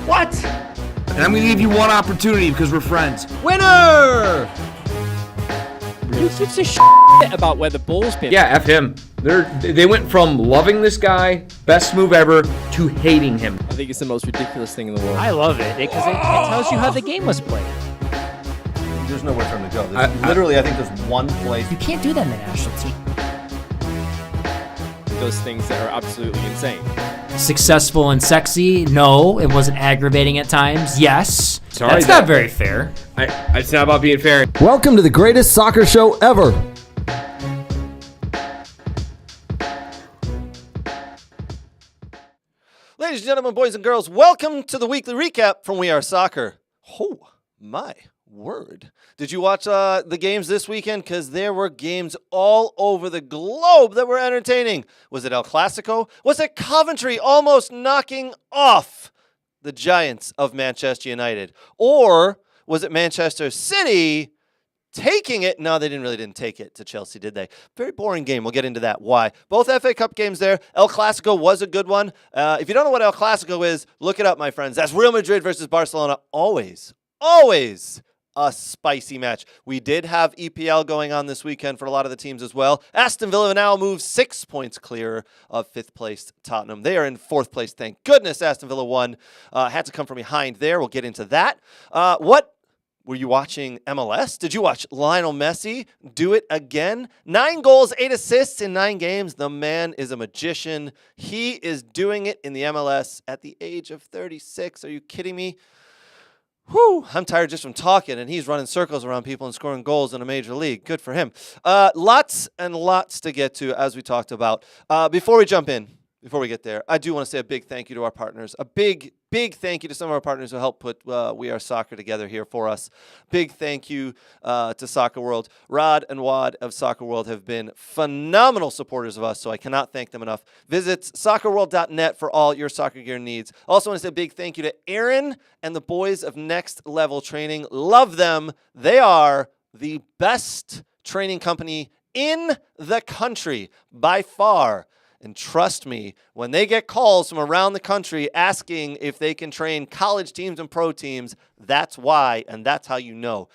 What? And I'm gonna give you one opportunity because we're friends. Winner! Who gives a shit about where the ball's been? Yeah, F him. They went from loving this guy, best move ever, to hating him. I think it's the most ridiculous thing in the world. I love it because it tells you how the game was played. There's nowhere for him to go. I think there's one place. You can't do that in the national team. Those things that are absolutely insane. Successful and sexy? No. It wasn't aggravating at times? Yes. Sorry, that's not very fair. It's not about being fair. Welcome to the greatest soccer show ever. Ladies and gentlemen, boys and girls, welcome to the weekly recap from We Are Soccer. Oh, my word. Did you watch the games this weekend? Because there were games all over the globe that were entertaining. Was it El Clásico? Was it Coventry almost knocking off the Giants of Manchester United? Or was it Manchester City taking it? No, they didn't take it to Chelsea, did they? Very boring game. We'll get into that. Why? Both FA Cup games there. El Clásico was a good one. If you don't know what El Clásico is, look it up, my friends. That's Real Madrid versus Barcelona. Always a spicy match. We did have EPL going on this weekend for a lot of the teams as well. Aston Villa now moves 6 points clear of 5th place Tottenham. They are in 4th place. Thank goodness Aston Villa won. Had to come from behind there. We'll get into that. What were you watching? MLS? Did you watch Lionel Messi do it again? 9 goals, 8 assists in 9 games. The man is a magician. He is doing it in the MLS at the age of 36. Are you kidding me? Whew, I'm tired just from talking, and he's running circles around people and scoring goals in a major league. Good for him. Lots and lots to get to, as we talked about. Before we jump in, before we get there, I do want to say a big thank you to our partners. A big thank you to some of our partners who helped put We Are Soccer together here for us. Big thank you to Soccer World. Rod and Wad of Soccer World have been phenomenal supporters of us, so I cannot thank them enough. Visit soccerworld.net for all your soccer gear needs. Also want to say a big thank you to Aaron and the boys of Next Level Training. Love them. They are the best training company in the country by far. And trust me, when they get calls from around the country asking if they can train college teams and pro teams, that's why, and that's how you know.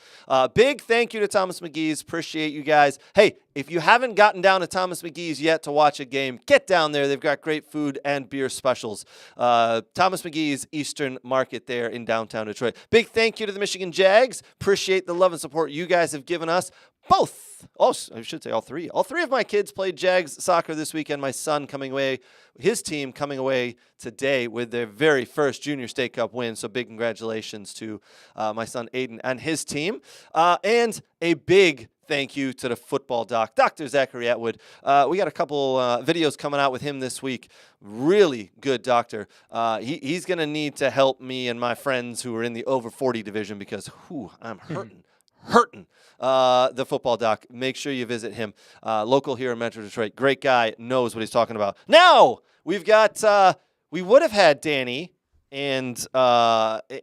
Big thank you to Thomas McGee's. Appreciate you guys. Hey, if you haven't gotten down to Thomas McGee's yet to watch a game, get down there. They've got great food and beer specials. Thomas McGee's Eastern Market there in downtown Detroit. Big thank you to the Michigan Jags. Appreciate the love and support you guys have given us. I should say all three. All three of my kids played Jags soccer this weekend. My son his team coming away today with their very first Junior State Cup win. So big congratulations to my son Aiden and his team. And a big thank you to the football doc, Dr. Zachary Atwood. We got a couple videos coming out with him this week. Really good doctor. He's going to need to help me and my friends who are in the over 40 division because I'm hurting. The football doc. Make sure you visit him. Local here in Metro Detroit. Great guy. Knows what he's talking about. Now, we've got, we would have had Danny and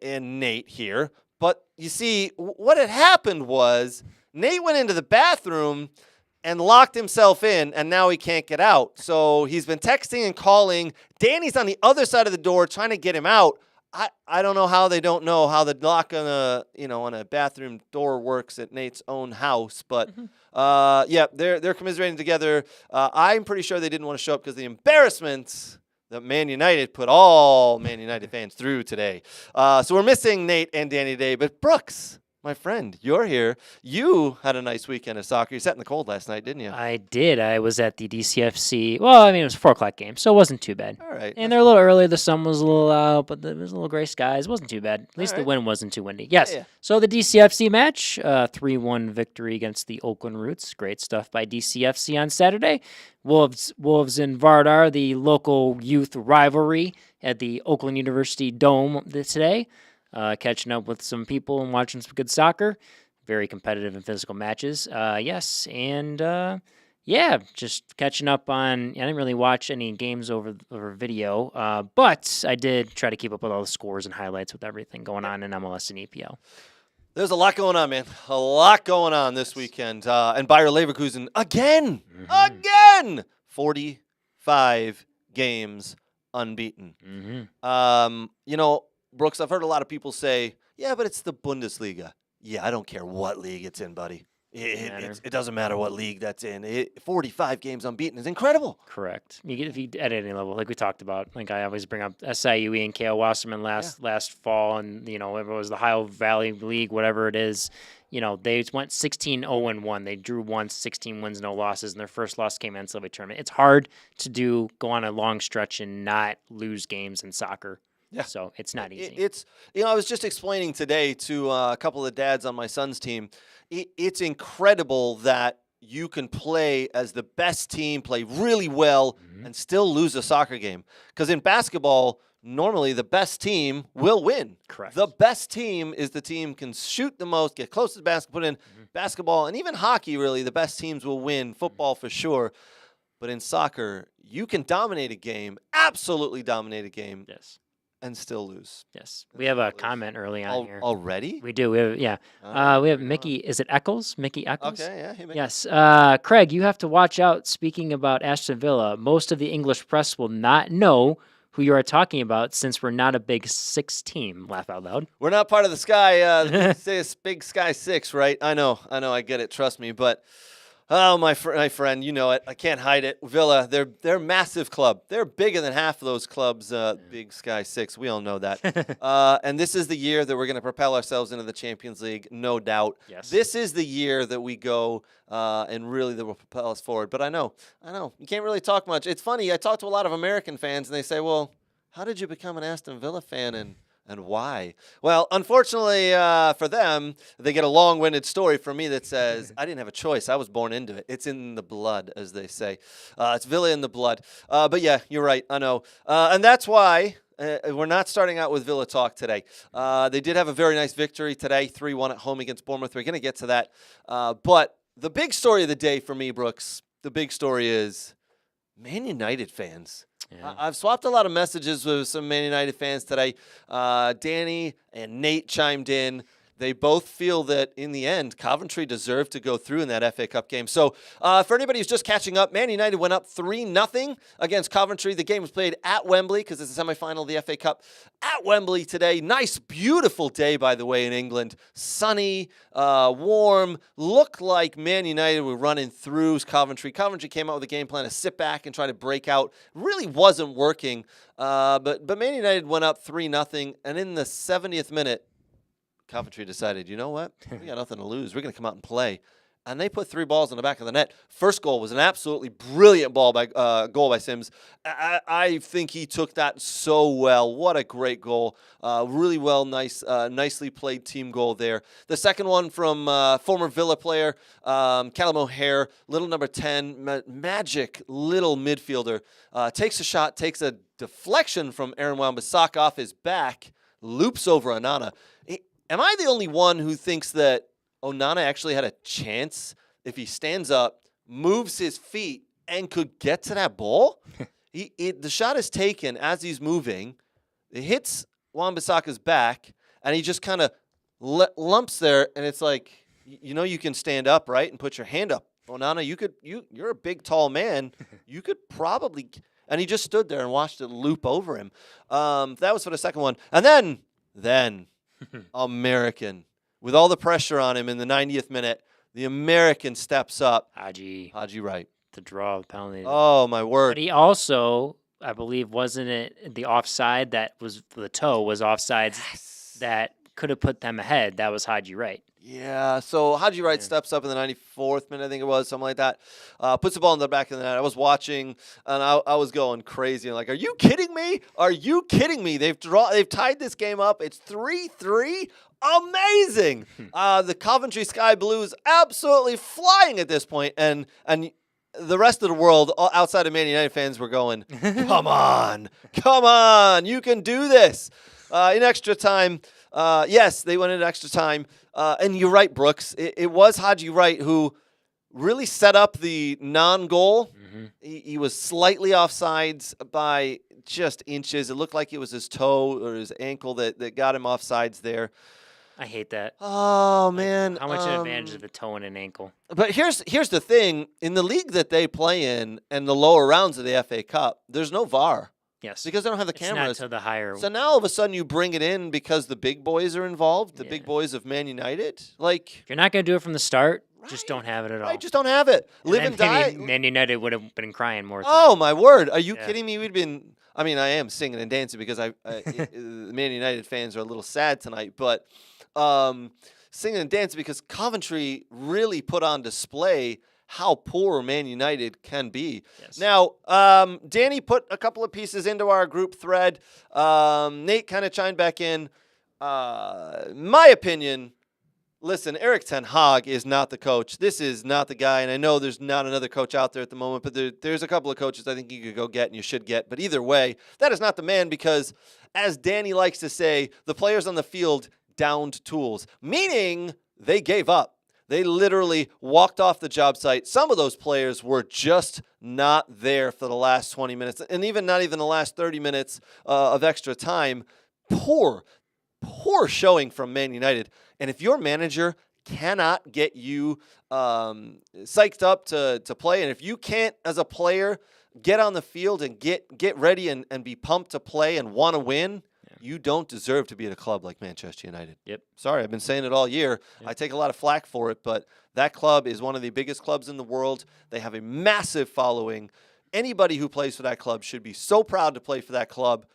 Nate here. But you see, what had happened was Nate went into the bathroom and locked himself in, and now he can't get out. So he's been texting and calling. Danny's on the other side of the door trying to get him out. I don't know how they don't know how the lock on a bathroom door works at Nate's own house, but yeah, they're commiserating together. I'm pretty sure they didn't want to show up because the embarrassment that Man United put all Man United fans through today. So we're missing Nate and Danny today, but Brooks, my friend, you're here. You had a nice weekend of soccer. You sat in the cold last night, didn't you? I did. I was at the DCFC. Well, I mean, it was a 4 o'clock game, so it wasn't too bad. All right. And they're a little early. The sun was a little out, but there was a little gray skies. It wasn't too bad. At least the wind wasn't too windy. Yes. Yeah. So the DCFC match, 3-1 victory against the Oakland Roots. Great stuff by DCFC on Saturday. Wolves and Vardar, the local youth rivalry at the Oakland University Dome today. Catching up with some people and watching some good soccer. Very competitive and physical matches. Yes, and yeah, just catching up on. I didn't really watch any games over video, but I did try to keep up with all the scores and highlights with everything going on in MLS and EPL. There's a lot going on, man. A lot going on this weekend. And Bayer Leverkusen again, 45 games unbeaten. Brooks, I've heard a lot of people say, yeah, but it's the Bundesliga. Yeah, I don't care what league it's in, buddy. It doesn't matter what league that's in. 45 games unbeaten is incredible. Correct. If you at any level, like we talked about, like I always bring up SIUE and KL Wasserman last fall, and it was the Ohio Valley League, whatever it is. They went 16-0-1. They drew once, 16 wins, no losses, and their first loss came in NCAA tournament. It's hard to go on a long stretch and not lose games in soccer. Yeah. So it's not easy. I was just explaining today to a couple of dads on my son's team. It's incredible that you can play as the best team, play really well, and still lose a soccer game. Because in basketball, normally the best team will win. Correct. The best team is the team can shoot the most, get close to the basket, put in basketball, and even hockey, really, the best teams will win. Football for sure. But in soccer, you can dominate a game, absolutely dominate a game. Yes. And still lose. Yes. We have a comment early on here. Already? We do. We have Mickey. Is it Eccles? Mickey Eccles? Okay, yeah. Hey, Mickey. Yes. Craig, you have to watch out. Speaking about Aston Villa, most of the English press will not know who you are talking about since we're not a Big Six team. Laugh out loud. We're not part of the Sky, Big Sky Six, right? I know. I get it. Trust me. But, oh, my friend, you know it. I can't hide it. Villa, they're a massive club. They're bigger than half of those clubs, Big Sky Six. We all know that. And this is the year that we're going to propel ourselves into the Champions League, no doubt. Yes. This is the year that we go and really that will propel us forward. But I know. You can't really talk much. It's funny. I talk to a lot of American fans, and they say, well, how did you become an Aston Villa fan and why? Well, unfortunately for them, they get a long-winded story from me that says, I didn't have a choice. I was born into it. It's in the blood, as they say. It's Villa in the blood. But yeah, you're right. I know. And that's why we're not starting out with Villa talk today. They did have a very nice victory today, 3-1 at home against Bournemouth. We're going to get to that. But the big story of the day for me, Brooks, the big story is Man United fans. Yeah. I've swapped a lot of messages with some Man United fans today. Danny and Nate chimed in. They both feel that, in the end, Coventry deserved to go through in that FA Cup game. So, for anybody who's just catching up, Man United went up 3-0 against Coventry. The game was played at Wembley because it's the semifinal of the FA Cup at Wembley today. Nice, beautiful day, by the way, in England. Sunny, warm. Looked like Man United were running through Coventry. Coventry came out with a game plan to sit back and try to break out. Really wasn't working. But Man United went up 3-0, and in the 70th minute, Coventry decided, you know what? We got nothing to lose. We're going to come out and play. and they put 3 balls in the back of the net. First goal was an absolutely brilliant goal by Sims. I think he took that so well. What a great goal. Really well, nicely played team goal there. The second one from former Villa player, Callum O'Hare, little number 10, magic little midfielder. Takes a shot, takes a deflection from Aaron Wan-Bissaka off his back, loops over Onana. Am I the only one who thinks that Onana actually had a chance if he stands up, moves his feet, and could get to that ball? The shot is taken as he's moving. It hits Wan-Bissaka's back, and he just kind of lumps there, and it's like, you can stand up, right, and put your hand up. Onana, you're a big, tall man. You could probably... And he just stood there and watched it loop over him. That was for the second one. And then American. With all the pressure on him in the 90th minute, the American steps up. Haji Wright. To draw the penalty. Oh, my word. But he also, I believe, wasn't it the offside that was the toe was offsides that could have put them ahead. That was Haji Wright. Yeah, so Haji Wright steps up in the 94th minute, I think it was, something like that. Puts the ball in the back of the net. I was watching, and I was going crazy. I'm like, are you kidding me? Are you kidding me? They've tied this game up. It's 3-3. Amazing. The Coventry Sky Blues absolutely flying at this point, and the rest of the world outside of Man United fans were going, come on, you can do this. In extra time, yes, they went into extra time. And you're right, Brooks. It was Haji Wright who really set up the non-goal. Mm-hmm. He was slightly offsides by just inches. It looked like it was his toe or his ankle that got him offsides there. I hate that. Oh, man. How much an advantage of the toe and an ankle? But here's the thing. In the league that they play in and the lower rounds of the FA Cup, there's no VAR. Yes. Because they don't have the cameras. It's not to the higher. So now all of a sudden you bring it in because the big boys are involved, the big boys of Man United. Like, if you're not going to do it from the start, just don't have it at all. Right, just don't have it. Live and die. Man United would have been crying more. Oh, my word. Are you kidding me? I am singing and dancing because Man United fans are a little sad tonight, but singing and dancing because Coventry really put on display how poor Man United can be. Yes. Now, Danny put a couple of pieces into our group thread. Nate kind of chimed back in. My opinion, listen, Erik ten Hag is not the coach. This is not the guy, and I know there's not another coach out there at the moment, but there's a couple of coaches I think you could go get and you should get. But either way, that is not the man because, as Danny likes to say, the players on the field downed tools, meaning they gave up. They literally walked off the job site. Some of those players were just not there for the last 20 minutes, and not even the last 30 minutes of extra time. Poor showing from Man United. And if your manager cannot get you psyched up to play, and if you can't, as a player, get on the field and get ready and be pumped to play and want to win, you don't deserve to be at a club like Manchester United. Yep. Sorry, I've been saying it all year. Yep. I take a lot of flack for it, but that club is one of the biggest clubs in the world. They have a massive following. Anybody who plays for that club should be so proud to play for that club,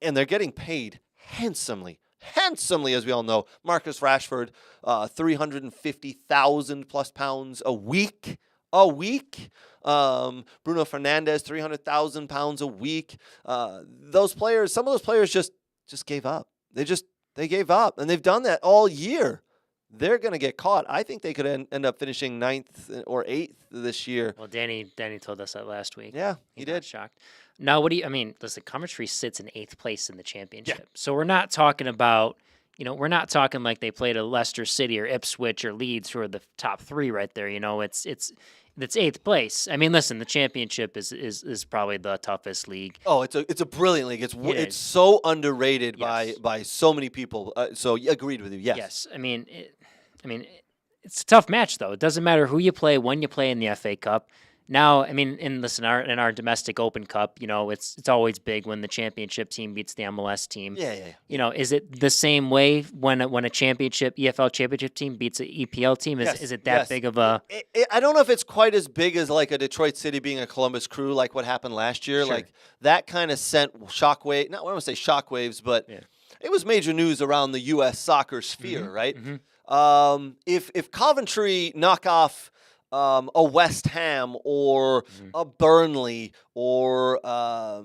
and they're getting paid handsomely, as we all know. Marcus Rashford, 350,000 plus pounds a week. Bruno Fernandes, 300,000 pounds a week. Those players, some of those players just gave up. They gave up, and they've done that all year. They're going to get caught. I think they could end up finishing 9th or 8th this year. Well, Danny told us that last week. Yeah, he did. Shocked. Now, listen, Coventry sits in 8th place in the championship. Yeah. So we're not talking about, we're not talking like they played a Leicester City or Ipswich or Leeds who are the top 3 right there. It's 8th place. I mean, listen, the championship is probably the toughest league. Oh, it's a brilliant league. It's so underrated by so many people. So agreed with you. Yes. Yes. It's a tough match though. It doesn't matter who you play, when you play in the FA Cup. Now, in our domestic Open Cup, it's always big when the championship team beats the MLS team. Yeah. Is it the same way when a championship EFL championship team beats an EPL team? Is it that big of a? I don't know if it's quite as big as like a Detroit City being a Columbus Crew, like what happened last year. Sure. Like that kind of sent shockwave. Not I don't want to say shockwaves, but it was major news around the U.S. soccer sphere, right? Mm-hmm. If Coventry knock off a West Ham or a Burnley or a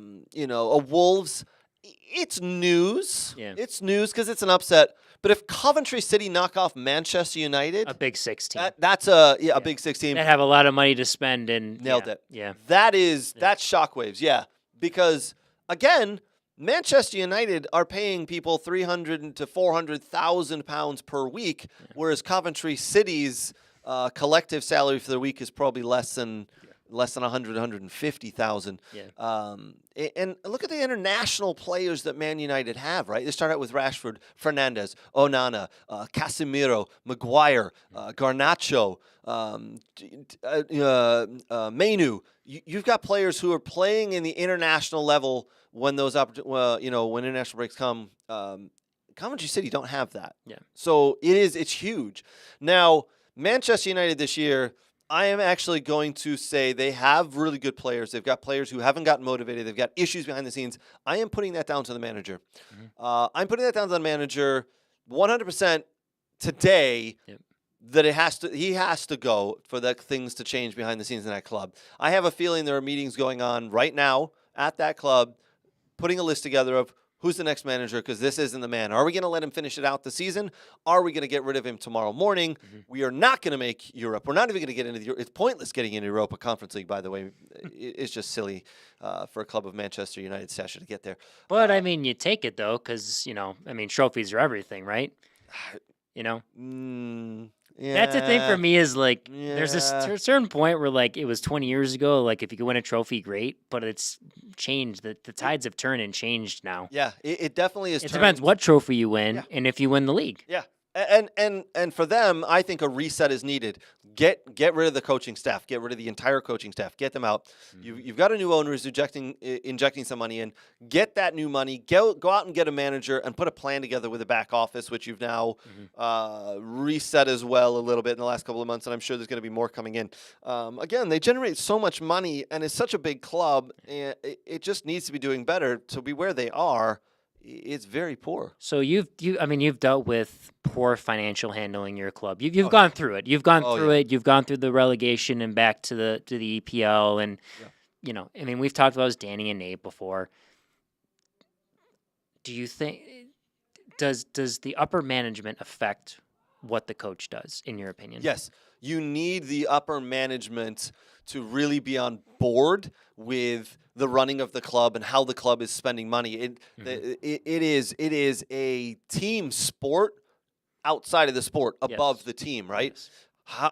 Wolves, it's news. Yeah. It's news because it's an upset. But if Coventry City knock off Manchester United, A Big 16. that's a Big 16. They have a lot of money to spend and Nailed it. Yeah. That's shockwaves. Yeah, because again, Manchester United are paying people £300,000 to £400,000 per week, whereas Coventry City's collective salary for the week is probably less than 150,000. Yeah. And look at the international players that Man United have, right? They start out with Rashford, Fernandes, Onana, Casemiro, Maguire, Garnacho, Mainu. You've got players who are playing in the international level when those when international breaks come. Coventry City don't have that. Yeah. So it's huge. Now, Manchester United this year, I am actually going to say they have really good players. They've got players who haven't gotten motivated. They've got issues behind the scenes. I am putting that down to the manager. I'm putting that down to the manager 100% today. Yep. That he has to go for the things to change behind the scenes in that club. I have a feeling there are meetings going on right now at that club, putting a list together of who's the next manager, because this isn't the man. Are we going to let him finish it out the season? Are we going to get rid of him tomorrow morning? We are not going to make Europe. We're not even going to get into It's pointless getting into Europa Conference League, by the way. It's just silly for a club of Manchester United stature to get there. But, I mean, you take it, though, because, trophies are everything, right? Yeah. That's the thing for me is, like, there's this certain point where, like, it was 20 years ago, like, if you could win a trophy, great, but it's changed. The tides have turned and changed now. Yeah, it definitely is. It depends what trophy you win and if you win the league. Yeah. And for them, I think a reset is needed. Get rid of the coaching staff. Get rid of the entire coaching staff. Get them out. You've got a new owner who's injecting some money in. Get that new money. Go out and get a manager and put a plan together with a back office, which you've now reset as well a little bit in the last couple of months, and I'm sure there's going to be more coming in. Again, they generate so much money, and it's such a big club, and it just needs to be doing better to be where they are. It's very poor. So you've dealt with poor financial handling your club. You've gone through it. You've gone through it. You've gone through the relegation and back to the EPL, and we've talked about Danny and Nate before. Do you think does the upper management affect what the coach does, in your opinion? Yes. You need the upper management to really be on board with the running of the club and how the club is spending money. It is a team sport outside of the sport, above the team, right? Yes.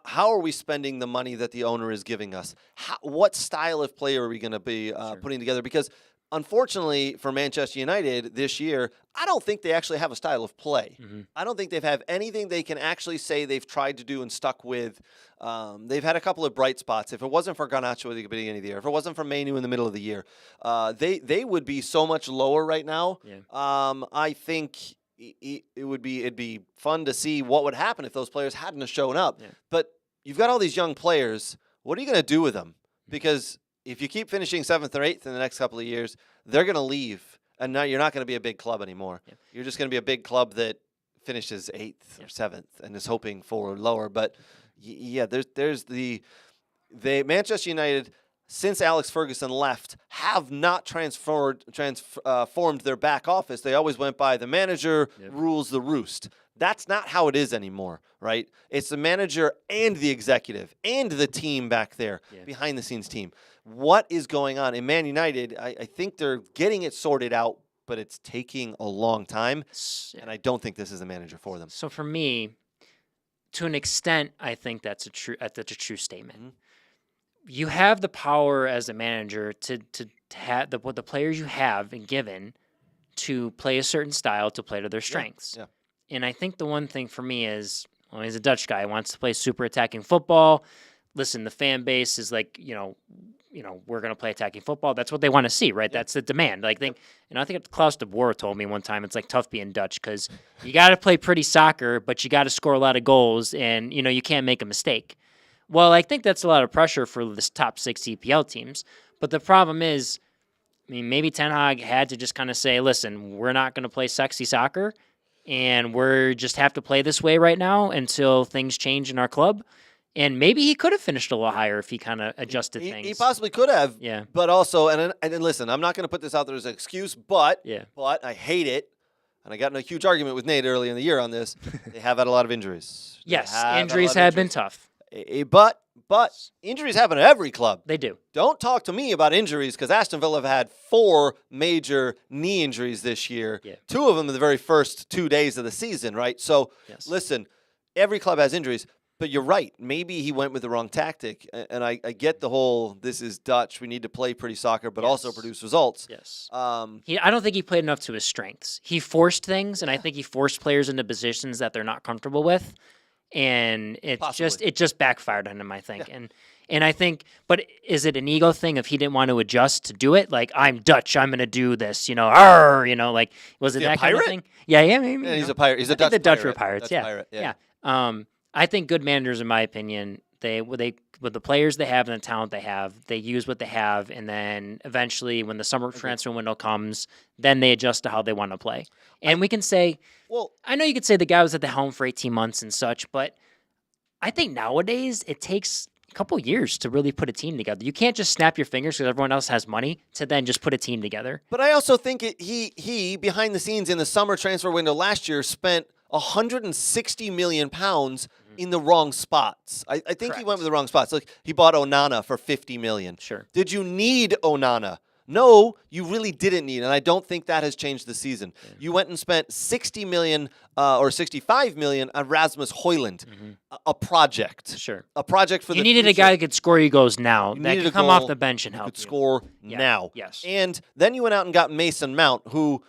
How are we spending the money that the owner is giving us? What style of player are we going to be putting together? Because unfortunately for Manchester United this year, I don't think they actually have a style of play. I don't think they've had anything they can actually say they've tried to do and stuck with. They've had a couple of bright spots. If it wasn't for Garnacho at the beginning of the year, if it wasn't for Mainu in the middle of the year, they would be so much lower right now. I think it'd be fun to see what would happen if those players hadn't have shown up. But you've got all these young players. What are you going to do with them? Because if you keep finishing 7th or 8th in the next couple of years, they're going to leave, and now you're not going to be a big club anymore. You're just going to be a big club that finishes 8th or 7th and is hoping for lower. But there's the Manchester United, since Alex Ferguson left, have not transformed their back office. They always went by the manager rules the roost. That's not how it is anymore, right? It's the manager and the executive and the team back there, behind the scenes team. What is going on? In Man United, I think they're getting it sorted out, but it's taking a long time, and I don't think this is a manager for them. So for me, to an extent, I think that's a true statement. You have the power as a manager to have the players you have and given to play a certain style, to play to their strengths. And I think the one thing for me is, well, he's a Dutch guy. He wants to play super attacking football. Listen, the fan base is like, we're going to play attacking football. That's what they want to see, right? That's the demand. I think Klaus de Boer told me one time, it's like tough being Dutch because you got to play pretty soccer, but you got to score a lot of goals, and, you can't make a mistake. Well, I think that's a lot of pressure for the top 6 EPL teams. But the problem is, maybe Ten Hag had to just kind of say, listen, we're not going to play sexy soccer. and we're just have to play this way right now until things change in our club. And maybe he could have finished a little higher if he kind of adjusted things. He possibly could have. Yeah. But also, and listen, I'm not going to put this out there as an excuse, but I hate it. And I got in a huge argument with Nate earlier in the year on this. They have had a lot of injuries. Yes, injuries have been tough. But injuries happen at every club. They do. Don't talk to me about injuries because Aston Villa have had 4 major knee injuries this year. Yeah. 2 of them in the very first 2 days of the season, right? So, listen, every club has injuries. But you're right. Maybe he went with the wrong tactic. And I get the whole, this is Dutch, we need to play pretty soccer, but also produce results. Yes. I don't think he played enough to his strengths. He forced things, and I think he forced players into positions that they're not comfortable with. And it just backfired on him, I think. Yeah. And I think, but is it an ego thing if he didn't want to adjust to do it? Like, I'm Dutch, I'm going to do this, like, was it that kind of thing? Yeah, maybe. Yeah, he's a pirate. He's a Dutch pirate. The Dutch were pirates, Dutch pirate, yeah. I think good managers, in my opinion, they with the players they have and the talent they have, they use what they have, and then eventually, when the summer transfer window comes, then they adjust to how they want to play. And we can say, well, I know you could say the guy was at the helm for 18 months and such, but I think nowadays it takes a couple years to really put a team together. You can't just snap your fingers because everyone else has money to then just put a team together. But I also think he behind the scenes in the summer transfer window last year spent £160 million in the wrong spots. I think he went with the wrong spots. Like, he bought Onana for $50 million. Sure. Did you need Onana? No, you really didn't need, and I don't think that has changed the season. Yeah. You went and spent $60 million or $65 million on Rasmus Højlund, a project. Sure. A project for you needed a guy that could score you goals now, that could come off the bench and help you. Could score now. Yes. And then you went out and got Mason Mount, who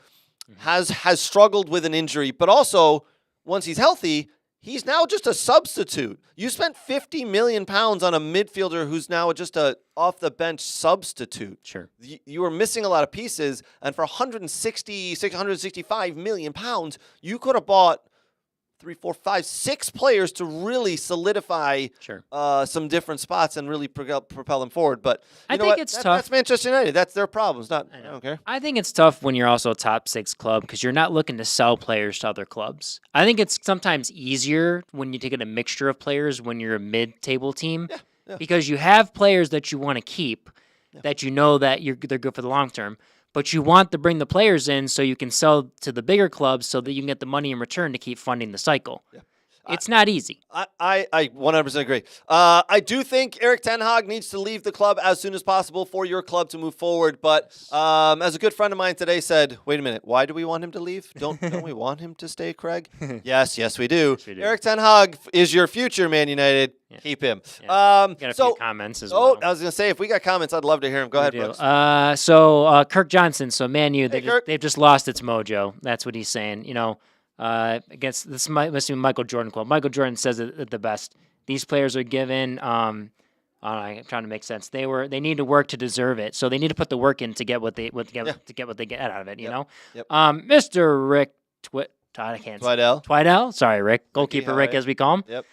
has struggled with an injury, but also, once he's healthy, he's now just a substitute. You spent $50 million on a midfielder who's now just a off-the-bench substitute. Sure. You were missing a lot of pieces, and for $165 million, you could have bought 3, 4, 5, 6 players to really solidify some different spots and really propel them forward. But I think it's tough. That's Manchester United. That's their problems. I don't care. I think it's tough when you're also a top 6 club because you're not looking to sell players to other clubs. I think it's sometimes easier when you take a mixture of players when you're a mid-table team because you have players that you want to keep that you know that they're good for the long term. But you want to bring the players in so you can sell to the bigger clubs so that you can get the money in return to keep funding the cycle. Yeah. It's not easy. I 100% agree. I do think Erik ten Hag needs to leave the club as soon as possible for your club to move forward. But as a good friend of mine today said, wait a minute, why do we want him to leave? Don't we want him to stay, Craig? Yes, we do. Yes, we do. Erik ten Hag is your future, Man United. Yeah. Keep him. Yeah. Got a few comments as well. I was going to say, if we got comments, I'd love to hear them. Go ahead, Brooks. Kirk Johnson, Man U, they've just lost its mojo. That's what he's saying. Against this must be Michael Jordan quote. Michael Jordan says it the best. These players are given. I'm trying to make sense. They need to work to deserve it. So they need to put the work in to get what they get out of it. You know. Yep. Mr. Rick Twidell. Sorry, Rick. Goalkeeper Rick, as we call him. Yep.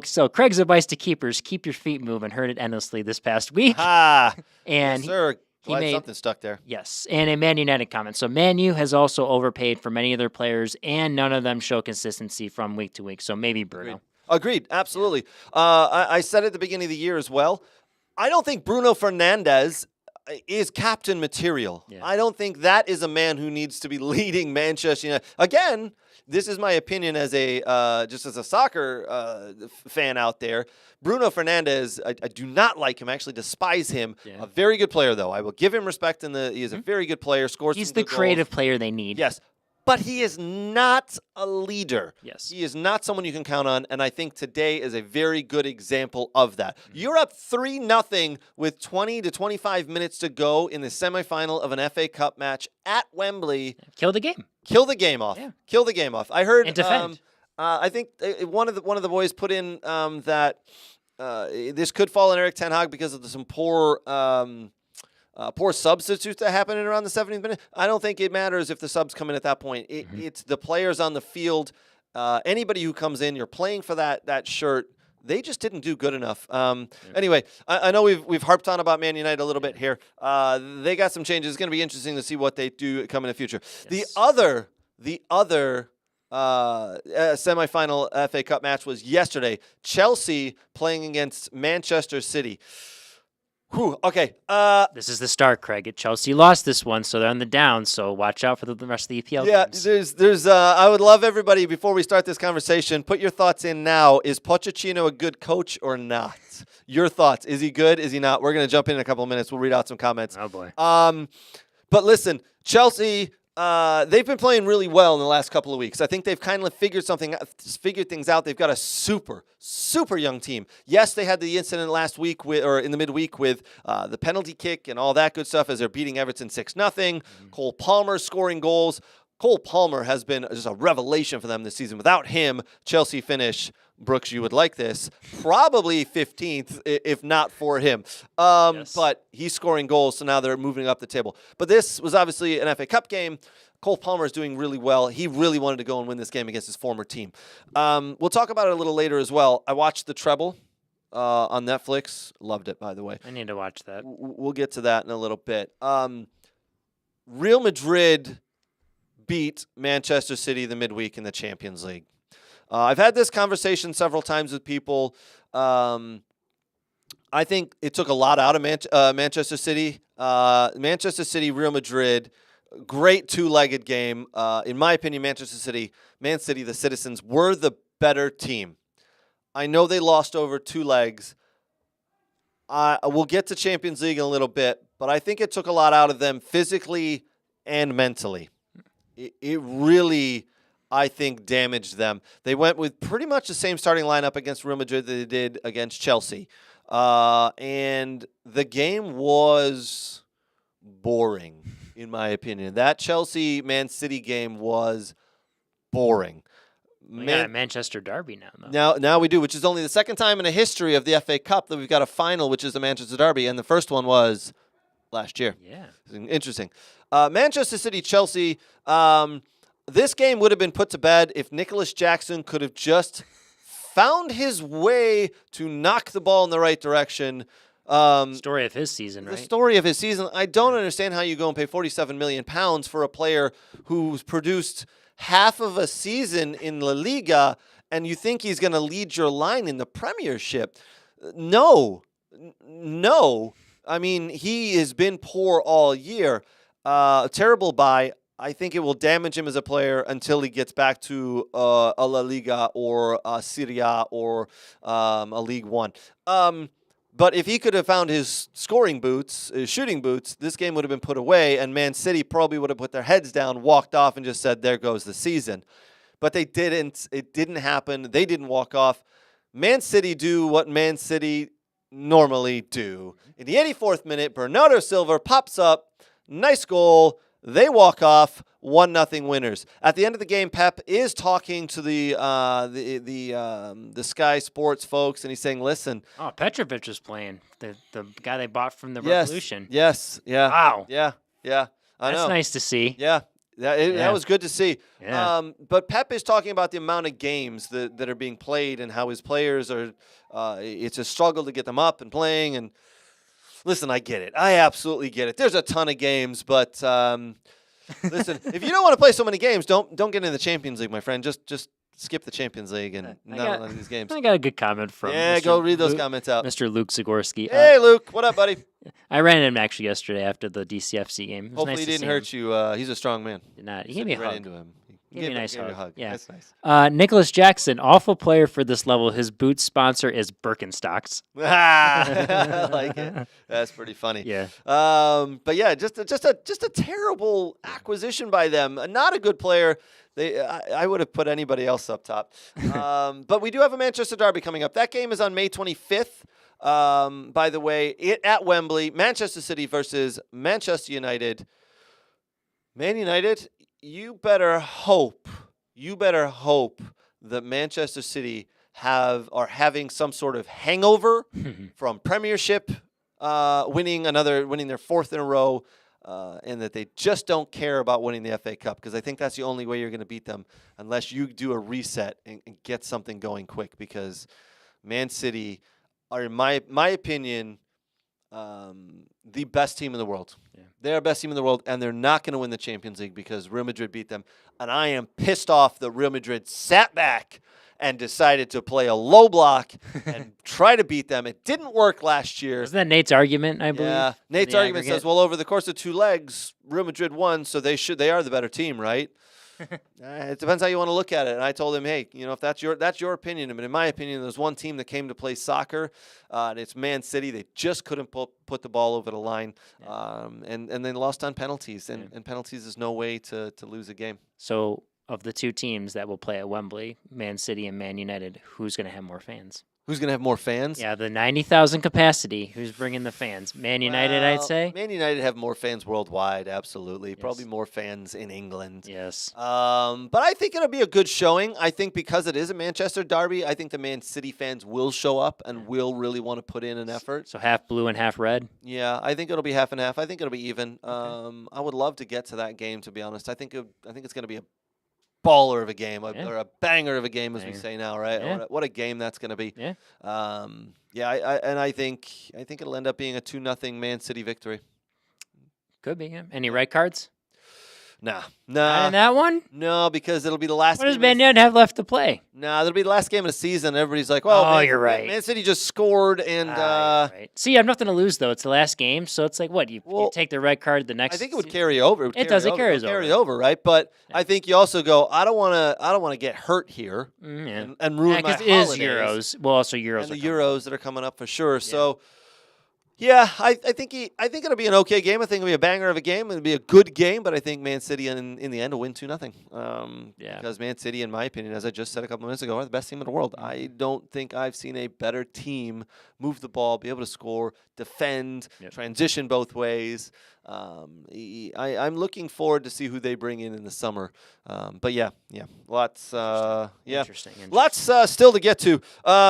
So Craig's advice to keepers: keep your feet moving. Heard it endlessly this past week. And yes, sir. He made something stuck there. Yes, and a Man United comment. So Man U has also overpaid for many of their players, and none of them show consistency from week to week. So maybe Bruno. Agreed. Absolutely. I said at the beginning of the year as well, I don't think Bruno Fernandes is captain material. Yeah. I don't think that is a man who needs to be leading Manchester United. Again, this is my opinion as just as a soccer fan out there. Bruno Fernandes, I do not like him. I actually despise him. Yeah. A very good player, though. I will give him respect. He is a very good player. Scores. He's the creative player they need. Yes. But he is not a leader. Yes. He is not someone you can count on, and I think today is a very good example of that. You're up 3-0 with 20 to 25 minutes to go in the semifinal of an FA Cup match at Wembley. Kill the game. Kill the game off. Yeah. Kill the game off. I heard. And defend. I think one of the boys put in that this could fall on Erik ten Hag because of some poor substitutes that happened in around the 70th minute. I don't think it matters if the subs come in at that point. It's the players on the field. Anybody who comes in, you're playing for that shirt. They just didn't do good enough. Anyway, I know we've harped on about Man United a little bit here. They got some changes. It's going to be interesting to see what they do come in the future. Yes. the other semifinal FA Cup match was yesterday. Chelsea playing against Manchester City. Whew, okay. This is the start, Craig. Chelsea lost this one, so they're on the down. So watch out for the rest of the EPL games. There's. I would love everybody, before we start this conversation, put your thoughts in now. Is Pochettino a good coach or not? Your thoughts. Is he good? Is he not? We're going to jump in a couple of minutes. We'll read out some comments. Oh, boy. But listen, Chelsea, they've been playing really well in the last couple of weeks. I think they've kind of figured things out. They've got a super young team. Yes, they had the incident last week in the midweek with the penalty kick and all that good stuff as they're beating Everton 6-0. Mm-hmm. Cole Palmer scoring goals. Cole Palmer has been just a revelation for them this season. Without him, Chelsea finish, Brooks, you would like this, probably 15th, if not for him. Yes. But he's scoring goals, so now they're moving up the table. But this was obviously an FA Cup game. Cole Palmer is doing really well. He really wanted to go and win this game against his former team. We'll talk about it a little later as well. I watched the treble on Netflix. Loved it, by the way. I need to watch that. We'll get to that in a little bit. Real Madrid beat Manchester City the midweek in the Champions League. I've had this conversation several times with people. I think it took a lot out of Manchester City. Manchester City, Real Madrid, great two-legged game. In my opinion, Man City, the Citizens, were the better team. I know they lost over 2 legs. We'll get to Champions League in a little bit, but I think it took a lot out of them physically and mentally. It really, I think, damaged them. They went with pretty much the same starting lineup against Real Madrid that they did against Chelsea. And the game was boring, in my opinion. That Chelsea-Man City game was boring. We got a Manchester derby now, though. Now we do, which is only the second time in the history of the FA Cup that we've got a final, which is the Manchester derby, and the first one was last year. Yeah. Interesting. Manchester City, Chelsea. This game would have been put to bed if Nicholas Jackson could have just found his way to knock the ball in the right direction. Story of his season, right? The story of his season. I don't understand how you go and pay £47 million for a player who's produced half of a season in La Liga, and you think he's going to lead your line in the Premiership. No. I mean, he has been poor all year. Terrible buy. I think it will damage him as a player until he gets back to a La Liga or a Serie A or a League One. But if he could have found his scoring boots, his shooting boots, this game would have been put away, and Man City probably would have put their heads down, walked off, and just said, there goes the season. But they didn't. It didn't happen. They didn't walk off. Man City do what Man City normally do. In the 84th minute, Bernardo Silva pops up. Nice goal. They walk off, 1-0 winners. At the end of the game, Pep is talking to the Sky Sports folks, and he's saying, "Listen." Oh, Petrovic was playing, the guy they bought from the Revolution. Yes. Yeah. Wow. Yeah. I know. That's nice to see. Yeah. That was good to see. Yeah. But Pep is talking about the amount of games that are being played and how his players are. It's a struggle to get them up and playing. And listen, I get it. I absolutely get it. There's a ton of games, but listen, if you don't want to play so many games, don't get in the Champions League, my friend. Just skip the Champions League and not one of these games. I got a good comment from go read those comments out. Mr. Luke Zagorski. Hey, Luke. What up, buddy? I ran into him actually yesterday after the DCFC game. It was Hopefully nice he didn't hurt you. He's a strong man. Did not. He gave me a right hug. into him. Give me a nice hug. Yeah. That's nice. Nicholas Jackson, awful player for this level. His boot sponsor is Birkenstocks. I like it. That's pretty funny. Yeah. But yeah, just a terrible acquisition by them. Not a good player. I would have put anybody else up top. But we do have a Manchester derby coming up. That game is on May 25th. By the way, at Wembley, Manchester City versus Manchester United. Man United, you better hope that Manchester City are having some sort of hangover from Premiership winning their 4th in a row, and that they just don't care about winning the FA Cup, because I think that's the only way you're going to beat them, unless you do a reset and get something going quick, because Man City are, in my opinion, the best team in the world. Yeah. They're the best team in the world, and they're not going to win the Champions League because Real Madrid beat them. And I am pissed off that Real Madrid sat back and decided to play a low block and try to beat them. It didn't work last year. Wasn't that Nate's argument, I believe? Yeah, Nate's argument says, well, over the course of 2 legs, Real Madrid won, so they are the better team, right? It depends how you want to look at it. And I told him, hey, if that's your opinion, but in my opinion, there's one team that came to play soccer, and it's Man City. They just couldn't put the ball over the line, and they lost on penalties. And penalties is no way to lose a game. So, of the 2 teams that will play at Wembley, Man City and Man United, who's going to have more fans? Who's going to have more fans? Yeah, the 90,000 capacity. Who's bringing the fans? Man United, I'd say. Man United have more fans worldwide, absolutely. Yes. Probably more fans in England. Yes. But I think it'll be a good showing. I think because it is a Manchester derby, I think the Man City fans will show up and will really want to put in an effort. So half blue and half red? Yeah, I think it'll be half and half. I think it'll be even. Okay. I would love to get to that game, to be honest. I think it's going to be a baller of a game, or a banger of a game, as we say now, right? Yeah. What a game that's going to be. Yeah. I think it'll end up being a 2-0 Man City victory. Could be. Yeah. Any red cards? Nah. Not in that one? No, because it'll be the last. What does Man United have left to play? Nah, it'll be the last game of the season. Everybody's like, well, you're right. Man City just scored, and right. See, I have nothing to lose though. It's the last game, so it's like, what? You take the red card the next. I think it would carry over. It carries over, right? But I think you also go, I don't want to get hurt here and ruin my holidays. It is Euros. Well, also Euros. And the Euros that are coming up for sure. Yeah. So. Yeah, I think it'll be an okay game. I think it'll be a banger of a game. It'll be a good game, but I think Man City in the end will win 2-0. Because Man City, in my opinion, as I just said a couple minutes ago, are the best team in the world. I don't think I've seen a better team move the ball, be able to score, defend, transition both ways. I'm looking forward to see who they bring in the summer. But lots. Interesting. Lots still to get to.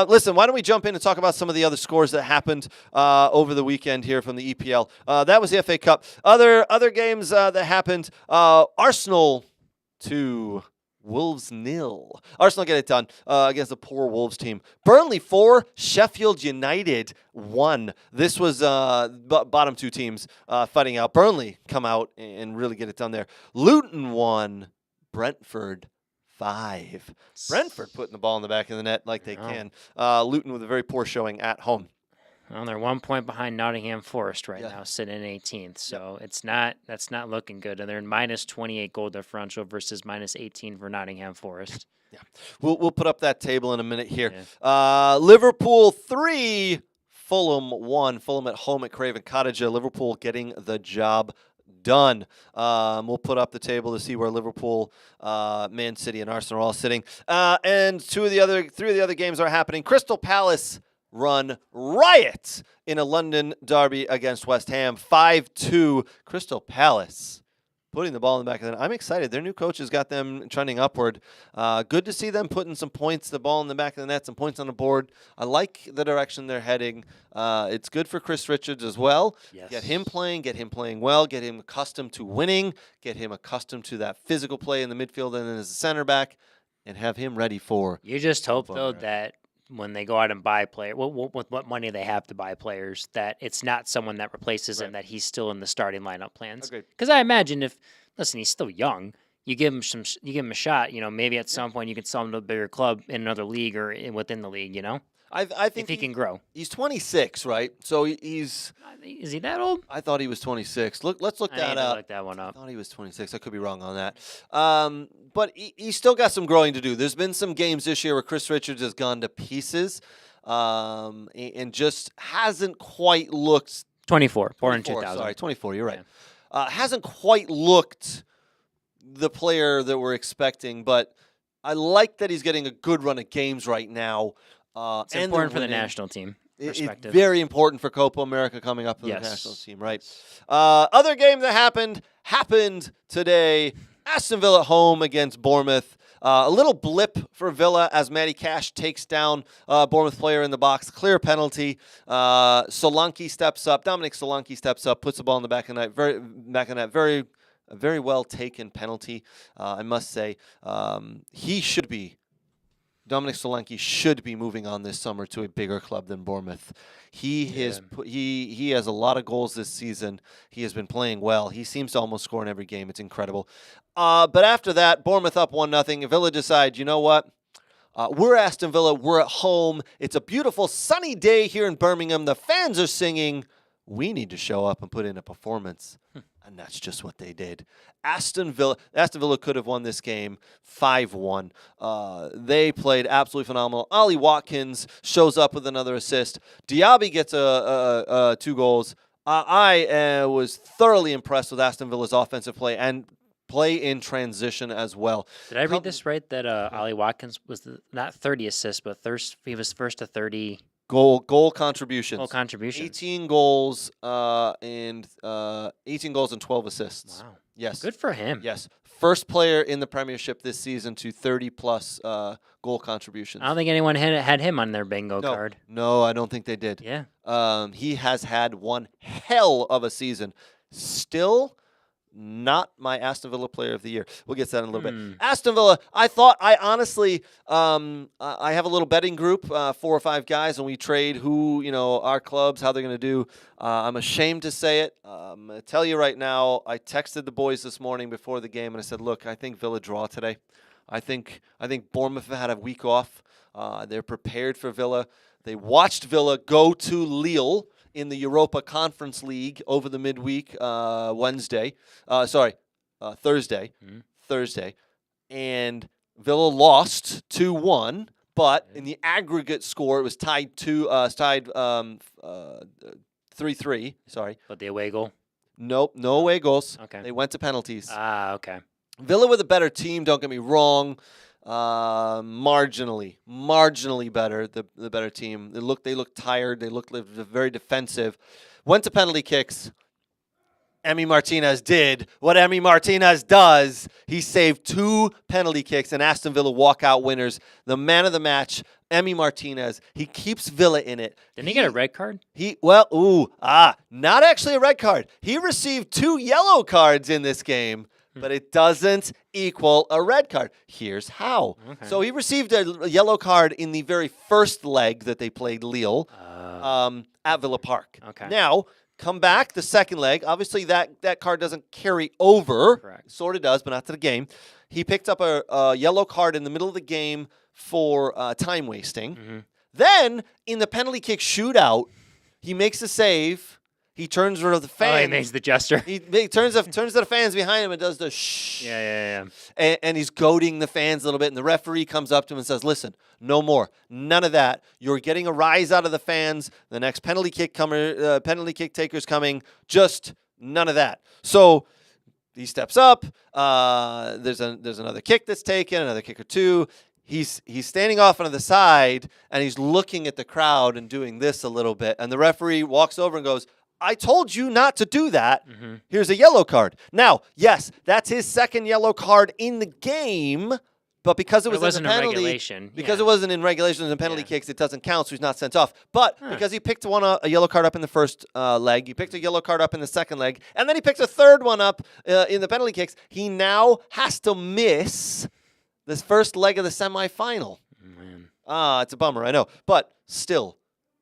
Listen, why don't we jump in and talk about some of the other scores that happened over the weekend here from the EPL. That was the FA Cup. Other games that happened. Arsenal 2. Wolves 0. Arsenal get it done against a poor Wolves team. Burnley 4. Sheffield United 1. This was bottom 2 teams fighting out. Burnley come out and really get it done there. Luton 1. Brentford 5. Brentford putting the ball in the back of the net like they can. Luton with a very poor showing at home. Well, they're 1 point behind Nottingham Forest right now, sitting in 18th. So that's not looking good. And they're in minus 28 goal differential versus minus 18 for Nottingham Forest. Yeah, we'll put up that table in a minute here. Yeah. Liverpool 3, Fulham 1. Fulham at home at Craven Cottage. Liverpool getting the job done. We'll put up the table to see where Liverpool, Man City, and Arsenal are all sitting. And three of the other games are happening. Crystal Palace run riot in a London derby against West Ham. 5-2. Crystal Palace putting the ball in the back of the net. I'm excited. Their new coach has got them trending upward. Good to see them putting some points, the ball in the back of the net, some points on the board. I like the direction they're heading. It's good for Chris Richards as well. Yes. Get him playing well, get him accustomed to winning, get him accustomed to that physical play in the midfield and then as a center back, and have him ready for. You just hope, though, that when they go out and buy players, with what money they have to buy players, that it's not someone that replaces him, that he's still in the starting lineup plans. Because I imagine he's still young, you give him a shot. Maybe at some point you can sell him to a bigger club in another league or within the league. I think if he can grow. He's 26, right? So he's. Is he that old? I thought he was 26. Let's look that up. Look that one up. I thought he was 26. I could be wrong on that. But he's still got some growing to do. There's been some games this year where Chris Richards has gone to pieces, and just hasn't quite looked. 24, born in 2000. Sorry, 24. You're right. Yeah. Hasn't quite looked the player that we're expecting, but I like that he's getting a good run of games right now. It's important for the national team. It's very important for Copa America coming up for the national team, right? Other game that happened today. Aston Villa at home against Bournemouth. A little blip for Villa as Matty Cash takes down Bournemouth player in the box. Clear penalty. Solanke steps up. Dominic Solanke steps up, puts the ball in the back of the net. Very well taken penalty, I must say. He should be Dominic Solanke should be moving on this summer to a bigger club than Bournemouth. He has a lot of goals this season. He has been playing well. He seems to almost score in every game. It's incredible. But after that, Bournemouth up 1-0. Villa decide, you know what? We're Aston Villa. We're at home. It's a beautiful sunny day here in Birmingham. The fans are singing. We need to show up and put in a performance. And that's just what they did. Aston Villa could have won this game 5-1. They played absolutely phenomenal. Ollie Watkins shows up with another assist. Diaby gets 2 goals. I was thoroughly impressed with Aston Villa's offensive play and play in transition as well. Did I read this right? That Ollie Watkins was not 30 assists, but he was first to 30 goal contributions. 18 goals and 12 assists. Wow. Yes. Good for him. Yes. First player in the Premiership this season to 30-plus goal contributions. I don't think anyone had him on their bingo card. No, I don't think they did. Yeah. He has had one hell of a season. Still not my Aston Villa player of the year. We'll get to that in a little bit. Aston Villa, I honestly, I have a little betting group, 4 or 5 guys, and we trade our clubs, how they're going to do. I'm ashamed to say it. I'm going to tell you right now, I texted the boys this morning before the game, and I said, look, I think Villa draw today. I think Bournemouth had a week off. They're prepared for Villa. They watched Villa go to Lille in the Europa Conference League over the midweek Thursday. Thursday. And Villa lost 2-1, but in the aggregate score, it was tied 3-3. Sorry. But the away goal? Nope, no away goals. Okay. They went to penalties. Okay. Villa with a better team, don't get me wrong. Marginally better. The better team. They looked tired. They looked very defensive. Went to penalty kicks. Emmy Martinez did what Emmy Martinez does. He saved 2 penalty kicks, and Aston Villa walkout winners. The man of the match, Emmy Martinez. He keeps Villa in it. Didn't he get a red card? Not actually a red card. He received 2 yellow cards in this game. But it doesn't equal a red card. Here's how. Okay. So he received a yellow card in the very first leg that they played Lille at Villa Park. Okay. Now, come back the second leg. Obviously, that card doesn't carry over. Correct. Sort of does, but not to the game. He picked up a yellow card in the middle of the game for time wasting. Mm-hmm. Then, in the penalty kick shootout, he makes a save. He turns to the fans. He makes the gesture. He turns to the fans behind him and does the shh. Yeah. And he's goading the fans a little bit. And the referee comes up to him and says, listen, no more. None of that. You're getting a rise out of the fans. The next penalty kick taker's coming. Just none of that. So he steps up. There's another kick that's taken, another kick or two. He's standing off on the side, and he's looking at the crowd and doing this a little bit. And the referee walks over and goes, I told you not to do that. Mm-hmm. Here's a yellow card. Now, yes, that's his second yellow card in the game, but because it wasn't in regulation, it wasn't in regulations and penalty kicks, it doesn't count, so he's not sent off. But because he picked a yellow card up in the first leg, he picked a yellow card up in the second leg, and then he picked a third one up in the penalty kicks, he now has to miss this first leg of the semifinal. It's a bummer, I know. But still,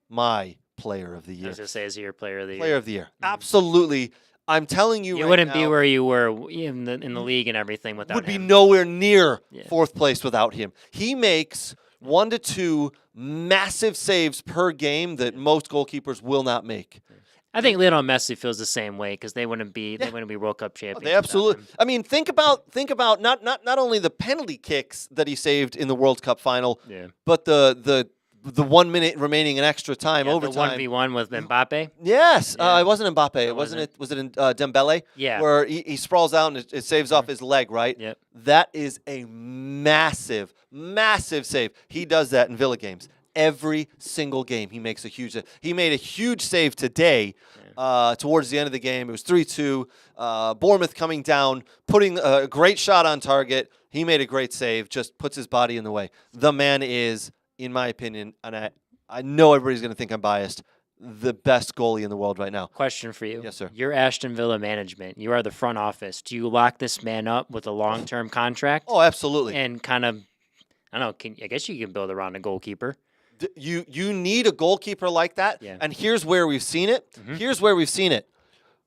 my player of the year. I was going to say, is he your player of the year? Player of the year. Mm-hmm. Absolutely. I'm telling you, you wouldn't be where you were in the league and everything without him. Would be nowhere near fourth place without him. He makes 1 to 2 massive saves per game that most goalkeepers will not make. I think Lionel Messi feels the same way because they wouldn't be World Cup champions. They absolutely. I mean, think about not only the penalty kicks that he saved in the World Cup final, but the 1 minute remaining in extra time, overtime. The 1v1 with Mbappe? Yes. It wasn't Mbappe. Was it in Dembele? Yeah. Where he sprawls out and it saves off his leg, right? Yep. That is a massive, massive save. He does that in Villa games. Every single game he makes a huge save. He made a huge save today towards the end of the game. It was 3-2. Bournemouth coming down, putting a great shot on target. He made a great save, just puts his body in the way. The man is, in my opinion, and I know everybody's going to think I'm biased, the best goalie in the world right now. Question for you. Yes, sir. You're Aston Villa management. You are the front office. Do you lock this man up with a long-term contract? Oh, absolutely. And kind of I don't know. I guess you can build around a goalkeeper. You need a goalkeeper like that. Yeah. And here's where we've seen it. Here's where we've seen it.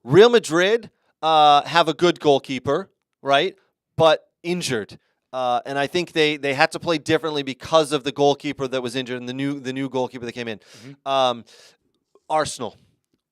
Real Madrid have a good goalkeeper, right? But injured. And I think they had to play differently because of the goalkeeper that was injured and the new goalkeeper that came in.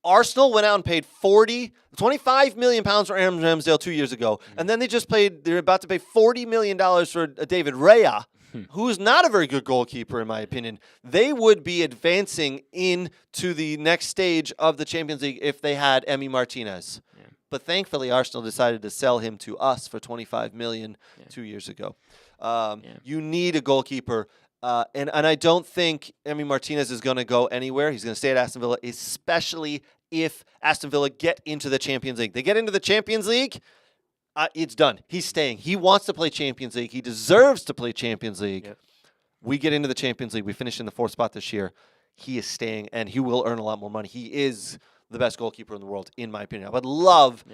Arsenal went out and paid 25 million pounds for Aaron Ramsdale 2 years ago. And then they're about to pay $40 million for David Raya, who's not a very good goalkeeper, in my opinion. They would be advancing into the next stage of the Champions League if they had Emi Martinez. Yeah. But thankfully, Arsenal decided to sell him to us for $25 million 2 years ago. You need a goalkeeper. And I don't think Emi Martinez is going to go anywhere. He's going to stay at Aston Villa, especially if Aston Villa get into the Champions League. They get into the Champions League, it's done. He's staying. He wants to play Champions League. He deserves to play Champions League. Yep. We get into the Champions League. We finish in the 4th spot this year. He is staying, and he will earn a lot more money. He is the best goalkeeper in the world, in my opinion. I would love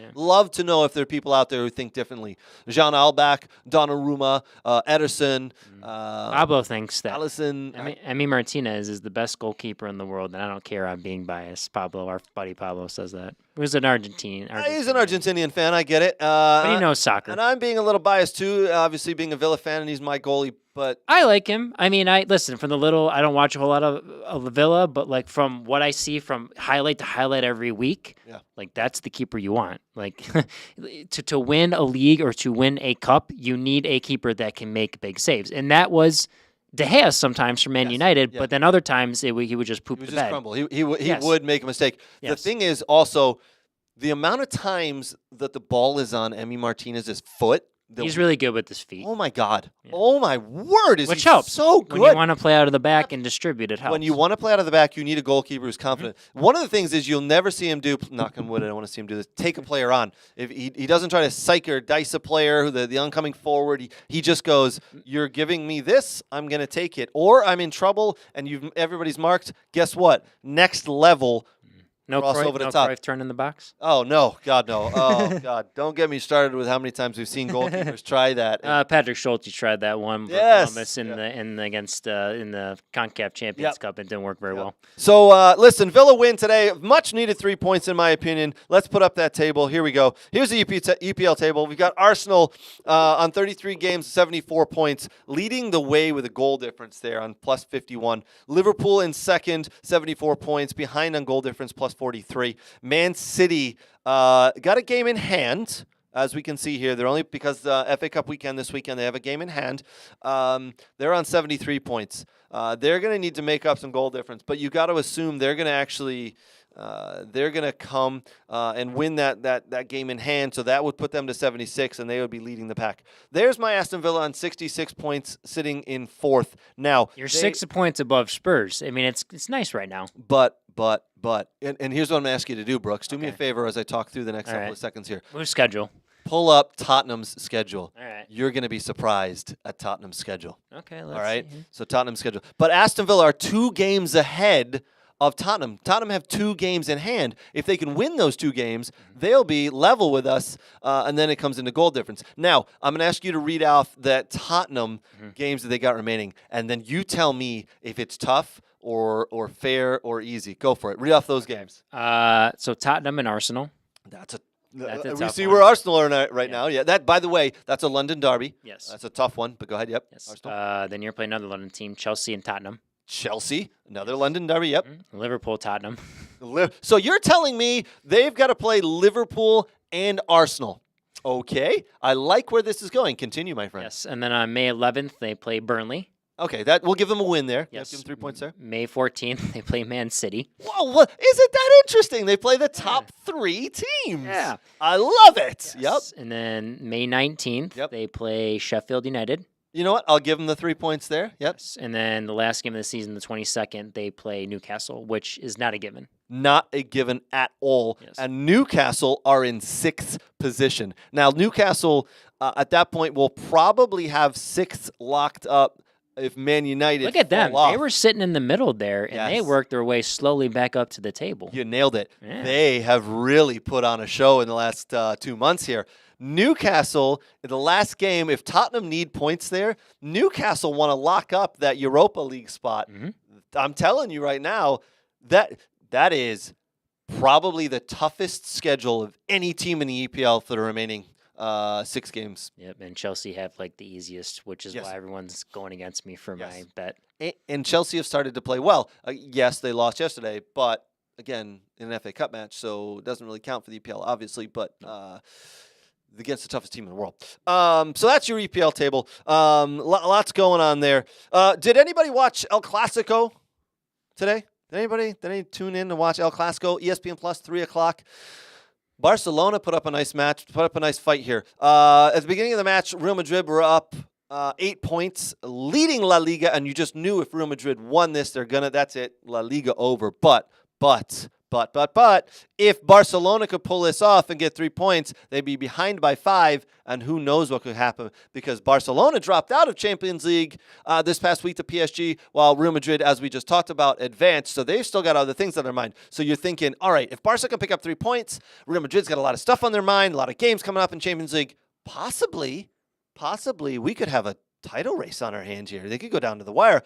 to know if there are people out there who think differently. Jean Albach, Donnarumma, Ederson. Pablo thinks that. Allison. Emi Martinez is the best goalkeeper in the world, and I don't care. I'm being biased. Our buddy Pablo says that. He's an Argentine. He's an Argentinian fan. I get it. But he knows soccer. And I'm being a little biased, too, obviously being a Villa fan, and he's my goalie. But I like him. I mean, listen, from the little, I don't watch a whole lot of the Villa, but like from what I see from highlight to highlight every week, like that's the keeper you want. Like to win a league or to win a cup, you need a keeper that can make big saves. And that was De Gea sometimes for Man United, but then other times he would just poop the bed. Just crumble. He would make a mistake. The thing is also the amount of times that the ball is on Emi Martinez's foot. He's really good with his feet. Oh, my God. Yeah. Oh, my word. Which helps. So good. When you want to play out of the back and distribute, it helps. When you want to play out of the back, you need a goalkeeper who's confident. One of the things is you'll never see him do, knock on wood, I don't want to see him do this, take a player on. If he doesn't try to psych or dice a player, the oncoming forward, he just goes, you're giving me this, I'm going to take it. Or I'm in trouble and everybody's marked. Guess what? Next level. No Cruyff turn in the box? Oh, no. God, no. Oh, God. Don't get me started with how many times we've seen goalkeepers try that. Patrick Schulte tried that one for Columbus in the CONCACAF Champions Cup. It didn't work very well. So, listen, Villa win today. Much needed 3 points, in my opinion. Let's put up that table. Here we go. Here's the EPL table. We've got Arsenal on 33 games, 74 points, leading the way with a goal difference there on plus 51. Liverpool in second, 74 points, behind on goal difference, plus 43. Man City got a game in hand, as we can see here. They're only because FA Cup weekend this weekend, they have a game in hand. They're on 73 points. They're going to need to make up some goal difference, but you got to assume they're going to actually come and win that game in hand, so that would put them to 76, and they would be leading the pack. There's my Aston Villa on 66 points, sitting in 4th. Now you're 6 points above Spurs. I mean, it's nice right now. But and here's what I'm going to ask you to do, Brooks. Do me a favor as I talk through the next couple of seconds here. Who's schedule? Pull up Tottenham's schedule. All right. You're going to be surprised at Tottenham's schedule. Okay, all right? See. So Tottenham's schedule. But Aston Villa are 2 games ahead of Tottenham. Tottenham have 2 games in hand. If they can win those 2 games, they'll be level with us, and then it comes into goal difference. Now, I'm going to ask you to read off that Tottenham games that they got remaining, and then you tell me if it's tough or fair or easy. Go for it. Read off those games. So Tottenham and Arsenal. That's a tough see one. where Arsenal are right now. Yeah. That, by the way, that's a London derby. Yes. That's a tough one, but go ahead. Yep. Yes. Then you're playing another London team, Chelsea and Tottenham. Chelsea, another London derby. Yep. Liverpool, Tottenham. So you're telling me they've got to play Liverpool and Arsenal. Okay. I like where this is going. Continue, my friend. Yes. And then on May 11th, they play Burnley. Okay, that we'll give them a win there. Yes. Give them 3 points there. May 14th, they play Man City. Whoa, isn't that interesting? They play the top 3 teams. Yeah. I love it. Yes. Yep. And then May 19th, they play Sheffield United. You know what? I'll give them the 3 points there. Yep. Yes. And then the last game of the season, the 22nd, they play Newcastle, which is not a given. Not a given at all. Yes. And Newcastle are in 6th position. Now, Newcastle, at that point, will probably have 6th locked up if Man United Look at them. fall off. They were sitting in the middle there, and they Yes. worked their way slowly back up to the table. You nailed it. Yeah. They have really put on a show in the last 2 months here. Newcastle, in the last game, if Tottenham need points there, Newcastle want to lock up that Europa League spot. Mhm. I'm telling you right now, that is probably the toughest schedule of any team in the EPL for the remaining 6 games. Yep, and Chelsea have like the easiest, which is Yes. why everyone's going against me for Yes. my bet. And Chelsea have started to play well. Yes, they lost yesterday, but again, in an FA Cup match, so it doesn't really count for the EPL, obviously, but against the toughest team in the world. So that's your EPL table. Lots going on there. Did anybody watch El Clasico today? Did anybody tune in to watch El Clasico? ESPN Plus, 3 o'clock. Barcelona put up a nice fight here. At the beginning of the match, Real Madrid were up 8 points, leading La Liga, and you just knew if Real Madrid won this, that's it, La Liga over. But, if Barcelona could pull this off and get 3 points, they'd be behind by 5, and who knows what could happen, because Barcelona dropped out of Champions League this past week to PSG, while Real Madrid, as we just talked about, advanced, so they've still got other things on their mind. So you're thinking, all right, if Barca can pick up 3 points, Real Madrid's got a lot of stuff on their mind, a lot of games coming up in Champions League, possibly we could have a title race on our hands here. They could go down to the wire,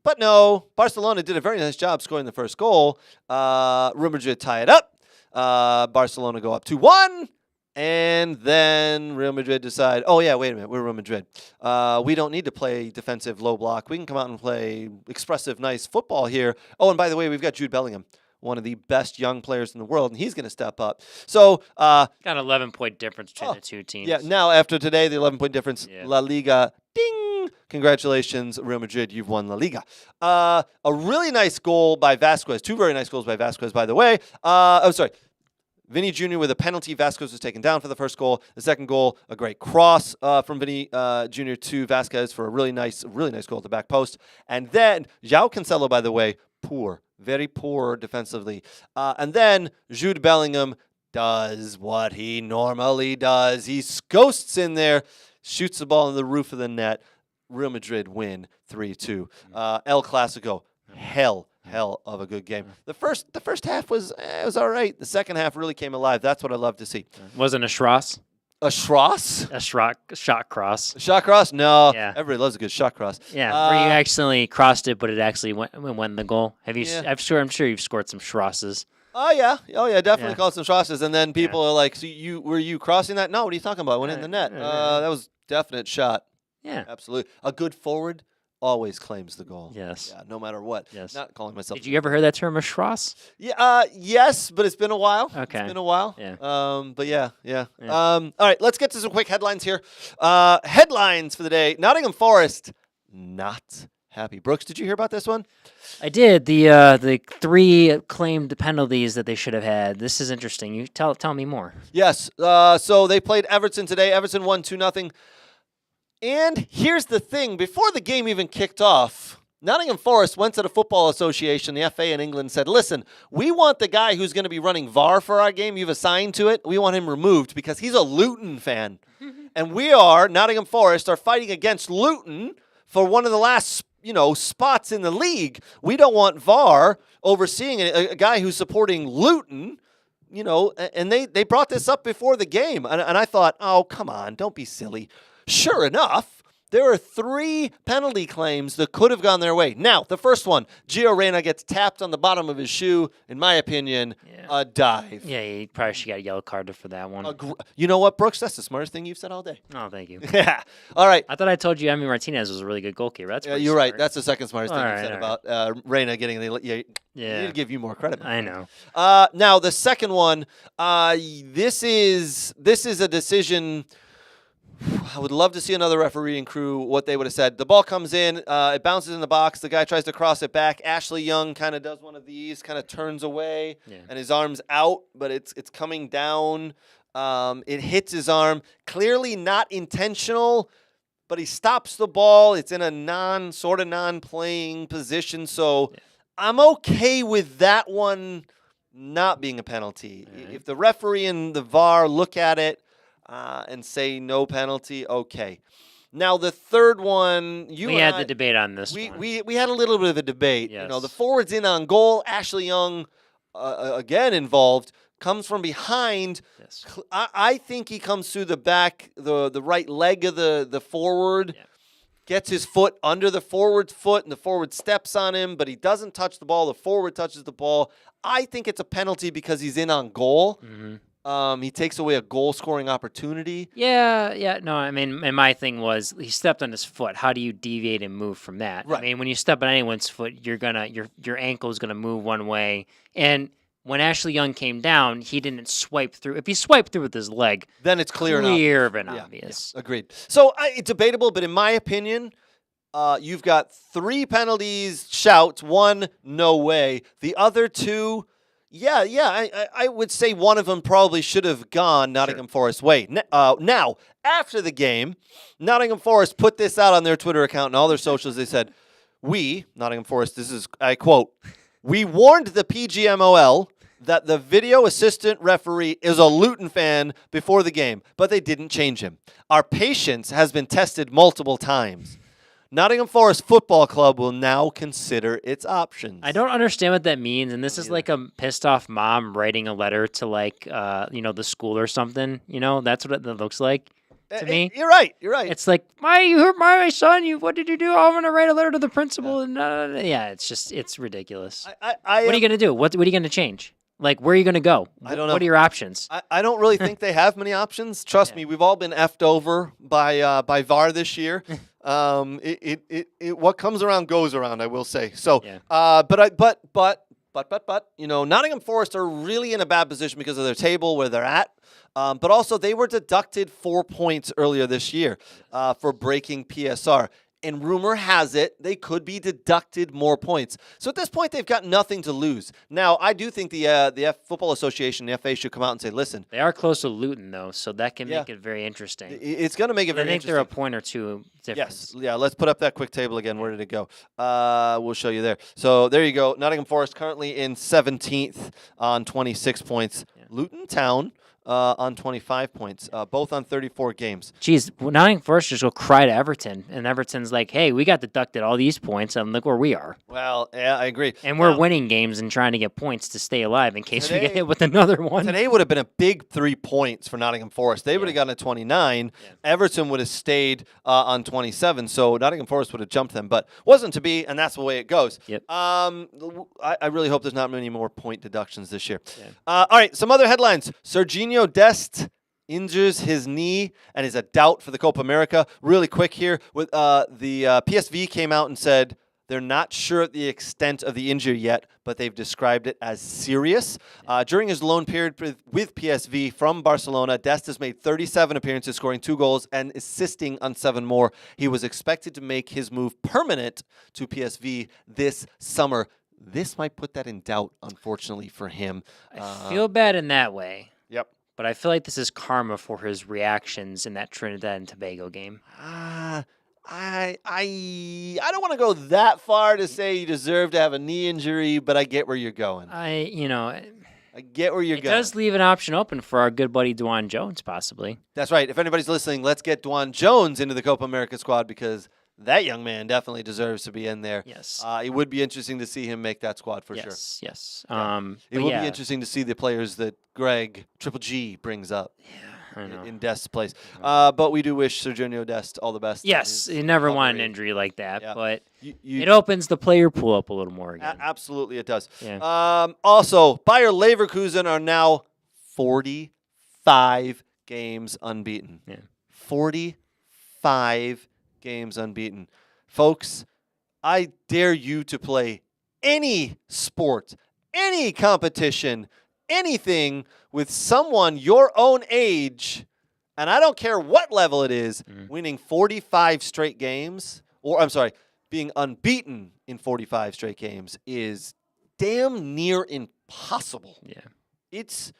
But no, Barcelona did a very nice job scoring the first goal. Real Madrid tie it up. Barcelona go up 2-1. And then Real Madrid decide, oh, yeah, wait a minute, we're Real Madrid. We don't need to play defensive low block. We can come out and play expressive, nice football here. Oh, and by the way, we've got Jude Bellingham, one of the best young players in the world, and he's going to step up. So Got an 11-point difference between the two teams. yeah, now after today, the 11-point difference, Yeah. La Liga, ding! Congratulations, Real Madrid, you've won La Liga. A really nice goal by Vasquez. 2 very nice goals by Vasquez, by the way. Vinny Jr. with a penalty. Vasquez was taken down for the first goal. The second goal, a great cross from Vinny Jr. to Vasquez for a really nice goal at the back post. And then João Cancelo, by the way, very poor defensively. And then Jude Bellingham does what he normally does. He ghosts in there, shoots the ball in the roof of the net. Real Madrid win 3-2. El Clásico, hell of a good game. The first half was all right. The second half really came alive. That's what I love to see. Wasn't a Schross? A Schross? A shot cross. A shot cross? No. Yeah. Everybody loves a good shot cross. Yeah, where you accidentally crossed it, but it actually went in the goal. Have you? Yeah. I'm sure you've scored some Schrosses. Oh yeah, definitely Yeah. called some Schrosses. And then people are like, "So were you crossing that?" No, what are you talking about? It went in the net. That was definite shot. Yeah. Absolutely. A good forward always claims the goal. Yes. Yeah, no matter what. Yes. Not calling myself. Did you ever hear that term, a Schross? Yeah. Yes, but it's been a while. Okay. It's been a while. Yeah. But yeah. All right. Let's get to some quick headlines here. Headlines for the day. Nottingham Forest not happy. Brooks, did you hear about this one? I did. The 3 claimed penalties that they should have had. This is interesting. You tell me more. Yes. So they played Everton today. Everton won 2-0. And here's the thing. Before the game even kicked off, Nottingham Forest went to the Football Association, the FA in England, and said, listen, we want the guy who's going to be running VAR for our game you've assigned to it, we want him removed because he's a Luton fan. And Nottingham Forest, are fighting against Luton for one of the last spots in the league. We don't want VAR overseeing a guy who's supporting Luton. And they brought this up before the game. And I thought, oh, come on, don't be silly. Sure enough, there are 3 penalty claims that could have gone their way. Now, the first one, Gio Reyna gets tapped on the bottom of his shoe. In my opinion, a dive. Yeah, he probably should get a yellow card for that one. You know what, Brooks? That's the smartest thing you've said all day. Oh, thank you. Yeah. All right. I thought I told you Emiliano Martinez was a really good goalkeeper. That's pretty you're right. smart. That's the second smartest thing All you've right, said all about Reyna getting the. Yeah. Yeah. Need to give you more credit. I know. Now the second one. This is a decision. I would love to see another refereeing crew, what they would have said. The ball comes in, it bounces in the box, the guy tries to cross it back. Ashley Young kind of does one of these, kind of turns away, and his arm's out, but it's coming down. It hits his arm. Clearly not intentional, but he stops the ball. It's in a non-playing position, so I'm okay with that one not being a penalty. Right. If the referee and the VAR look at it, and say no penalty, okay. Now the third one, We had the debate on this one. we had a little bit of a debate. Yes. You know, the forward's in on goal. Ashley Young, again involved, comes from behind. Yes. I think he comes through the back, the right leg of the forward. Yeah. Gets His foot under the forward's foot, and the forward steps on him, but he doesn't touch the ball. The forward touches the ball. I think it's a penalty because he's in on goal. Mm-hmm. He takes away a goal-scoring opportunity. Yeah. No, I mean, and my thing was he stepped on his foot. How do you deviate and move from that? Right. I mean, when you step on anyone's foot, your ankle is gonna move one way. And when Ashley Young came down, he didn't swipe through. If he swiped through with his leg, Then it's clear and obvious. Yeah, agreed. So it's debatable, but in my opinion, you've got 3 penalties, shouts, 1, no way. The other 2, I would say one of them probably should have gone Nottingham Forest way. Now, after the game, Nottingham Forest put this out on their Twitter account and all their socials. They said, we, Nottingham Forest, this is, I quote, we warned the PGMOL that the video assistant referee is a Luton fan before the game, but they didn't change him. Our patience has been tested multiple times. Nottingham Forest Football Club will now consider its options. I don't understand what that means, and this is like a pissed off mom writing a letter to the school or something. That's what it looks like to me. You're right. It's like, you hurt my son. What did you do? I'm going to write a letter to the principal. And it's ridiculous. What are you going to do? What are you going to change? Like, where are you going to go? I don't know. What are your options? I don't really think they have many options. Trust me, we've all been effed over by VAR this year. What comes around goes around, I will say. So, but Nottingham Forest are really in a bad position because of their table where they're at. But also they were deducted 4 points earlier this year for breaking PSR. And rumor has it they could be deducted more points. So at this point, they've got nothing to lose. Now, I do think the Football Association, the FA, should come out and say, listen. They are close to Luton, though, so that can make it very interesting. It's going to make it very interesting. I think they're a point or two difference. Yes. Yeah, let's put up that quick table again. Where did it go? We'll show you there. So there you go. Nottingham Forest currently in 17th on 26 points. Yeah. Luton Town on 25 points, both on 34 games. Jeez, Nottingham Forest just go cry to Everton, and Everton's like, hey, we got deducted all these points, and look where we are. Well, yeah, I agree. And we're winning games and trying to get points to stay alive in case we get hit with another one. Today would have been a big 3 points for Nottingham Forest. They would have gotten a 29. Yeah. Everton would have stayed on 27, so Nottingham Forest would have jumped them, but wasn't to be, and that's the way it goes. Yep. I really hope there's not many more point deductions this year. Yeah. All right, some other headlines. Sergino Dest injures his knee and is a doubt for the Copa America. Really quick here, with the PSV came out and said they're not sure of the extent of the injury yet, but they've described it as serious. During his loan period with PSV from Barcelona, Dest has made 37 appearances, scoring 2 goals and assisting on 7 more. He was expected to make his move permanent to PSV this summer. This might put that in doubt, unfortunately, for him. I feel bad in that way. Yep. But I feel like this is karma for his reactions in that Trinidad and Tobago game. I don't want to go that far to say you deserve to have a knee injury, but I get where you're going. I get where you're going. It does leave an option open for our good buddy Dwan Jones, possibly. That's right. If anybody's listening, let's get Dwan Jones into the Copa America squad because that young man definitely deserves to be in there. Yes. It would be interesting to see him make that squad for sure. Yes. Yeah. It would be interesting to see the players that Greg Triple G brings up. Yeah, I know. In Dest's place. But we do wish Sergio Dest all the best. Yes, you never want an injury like that, yeah. but it opens the player pool up a little more again. Absolutely, it does. Yeah. Also, Bayer Leverkusen are now 45 games unbeaten. Yeah. 45 games unbeaten. Folks, I dare you to play any sport, any competition, anything with someone your own age, and I don't care what level it is, winning 45 straight games, being unbeaten in 45 straight games is damn near impossible. Yeah. It's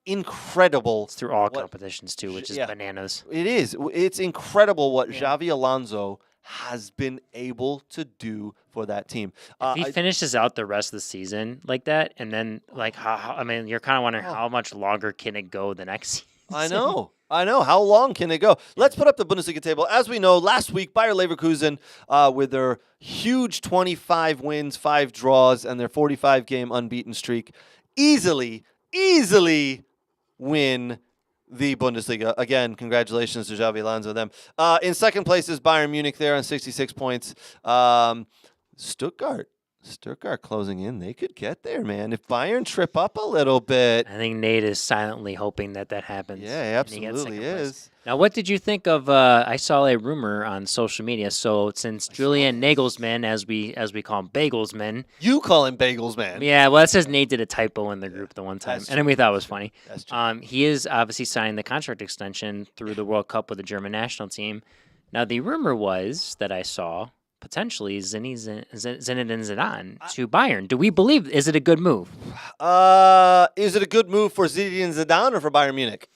incredible. It's through all competitions, too, which is bananas. It is. It's incredible what Xavi Alonso has been able to do for that team. If he finishes out the rest of the season like that, and then, you're kind of wondering how much longer can it go the next I know. How long can it go? Let's put up the Bundesliga table. As we know, last week, Bayer Leverkusen, with their huge 25 wins, 5 draws, and their 45-game unbeaten streak, easily win the Bundesliga. Again, congratulations to Xavi Alonso and them. In second place is Bayern Munich there on 66 points. Stuttgart closing in. They could get there, man. If Bayern trip up a little bit. I think Nate is silently hoping that happens. Yeah, he absolutely is. Now, what did you think of? I saw a rumor on social media. So, since Julian Nagelsmann, as we call him, Bagelsman. You call him Bagelsman. Yeah, well, it says Nate did a typo in the group the one time, and we thought it was funny. That's true. He is obviously signing the contract extension through the World Cup with the German national team. Now, the rumor was that I saw potentially Zinedine Zidane to Bayern. Do we believe? Is it a good move? Is it a good move for Zinedine Zidane or for Bayern Munich?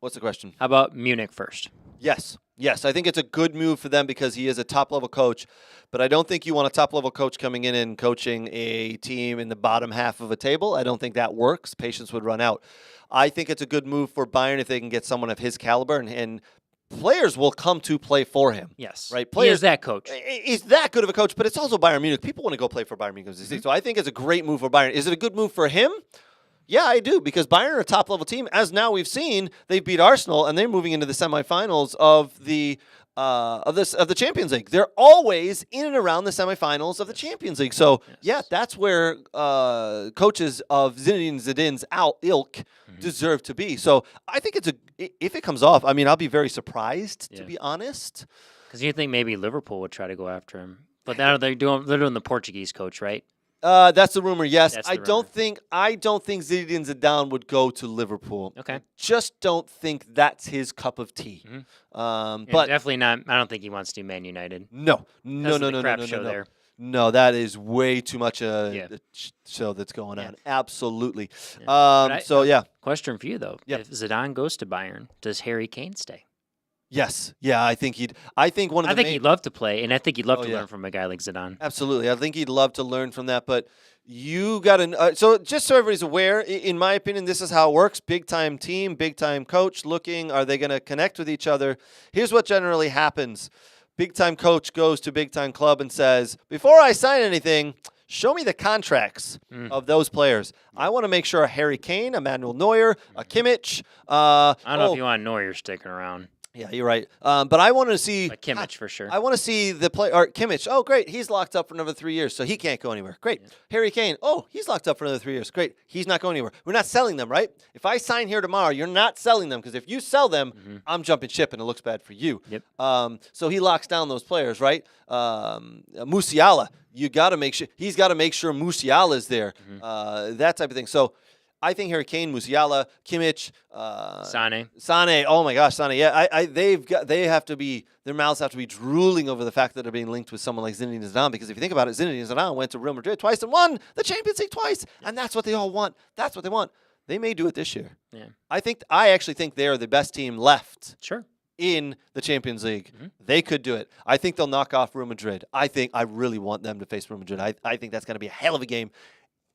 What's the question? How about Munich first? Yes. I think it's a good move for them because he is a top-level coach. But I don't think you want a top-level coach coming in and coaching a team in the bottom half of a table. I don't think that works. Patience would run out. I think it's a good move for Bayern if they can get someone of his caliber, and players will come to play for him. Yes. Right? He is that coach. He's that good of a coach, but it's also Bayern Munich. People want to go play for Bayern Munich. Mm-hmm. So I think it's a great move for Bayern. Is it a good move for him? Yeah, I do, because Bayern are a top-level team. As now we've seen, they beat Arsenal, and they're moving into the semifinals of the Champions League. They're always in and around the semifinals of the Champions League. So, yeah, that's where coaches of Zinedine Zidane's ilk deserve to be. So I think if it comes off, I mean, I'll be very surprised, to be honest. Because you think maybe Liverpool would try to go after him. But now they're doing the Portuguese coach, right? That's the rumor. Yes, That's I the don't rumor. think Zinedine Zidane would go to Liverpool. Okay, just don't think that's his cup of tea. Mm-hmm. But definitely not. I don't think he wants to do Man United. No. There. No, that is way too much the show that's going on. Absolutely. Yeah. Question for you though: If Zidane goes to Bayern, does Harry Kane stay? Yes. Yeah, I think he'd love to play, and I think he'd love to learn from a guy like Zidane. Absolutely. I think he'd love to learn from that, but you got to so just so everybody's aware, in my opinion, this is how it works. Big-time team, big-time coach looking, are they going to connect with each other? Here's what generally happens. Big-time coach goes to big-time club and says, before I sign anything, show me the contracts of those players. I want to make sure a Harry Kane, a Manuel Neuer, a Kimmich. I don't know if you want Neuer sticking around. Yeah, you're right. But I want to see Kimmich for sure. I want to see the play. Or Kimmich. Oh, great. He's locked up for another 3 years, so he can't go anywhere. Great. Yeah. Harry Kane. Oh, he's locked up for another 3 years. Great. He's not going anywhere. We're not selling them, right? If I sign here tomorrow, you're not selling them, because if you sell them, I'm jumping ship, and it looks bad for you. Yep. So he locks down those players, right? Musiala. You got to make sure he's got to make sure Musiala's there. That type of thing. So I think Harry Kane, Musiala, Kimmich, Sane. Oh my gosh, Sane. Yeah, their mouths have to be drooling over the fact that they're being linked with someone like Zinedine Zidane. Because if you think about it, Zinedine Zidane went to Real Madrid twice and won the Champions League twice, and that's what they all want. That's what they want. They may do it this year. Yeah. I actually think they are the best team left. Sure. In the Champions League. They could do it. I think they'll knock off Real Madrid. I really want them to face Real Madrid. I think that's going to be a hell of a game,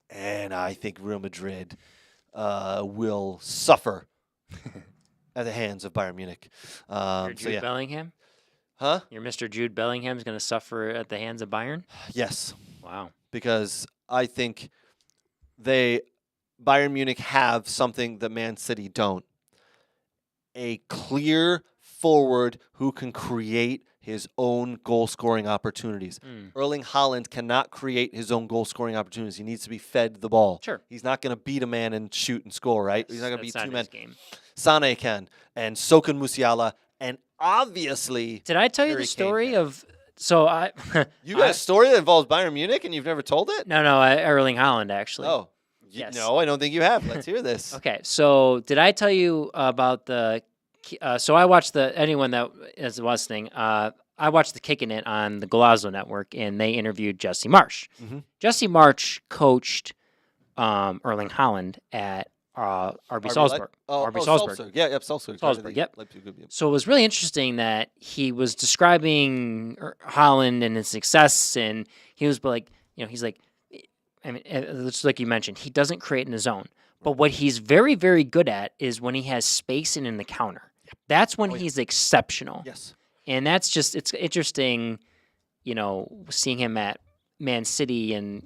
and I think Real Madrid will suffer at the hands of Bayern Munich. Jude Bellingham? Huh? Your Mr. Jude Bellingham is going to suffer at the hands of Bayern? Yes. Wow. Because I think Bayern Munich have something that Man City don't. A clear forward who can create his own goal-scoring opportunities. Erling Haaland cannot create his own goal-scoring opportunities. He needs to be fed the ball. Sure. He's not going to beat a man and shoot and score, right? He's not going to beat two men. Game. Sane can, and so can Musiala, and obviously... Did I tell you the story of... So I... You got a story that involves Bayern Munich and you've never told it? No, Erling Haaland, actually. Oh. Yes. No, I don't think you have. Let's hear this. Okay, so did I tell you about the... so I watched anyone that is listening, I watched the Kicking It on the Golazo Network, and they interviewed Jesse Marsch. Jesse Marsch coached Erling Haaland at RB Salzburg. RB Salzburg. Yeah, Salzburg. Yep. So it was really interesting that he was describing Haaland and his success, and he was like, he's like, I mean, it's like you mentioned, he doesn't create in his own. But what he's very, very good at is when he has space and in the counter. That's when he's exceptional. Yes. And that's just, it's interesting, seeing him at Man City, and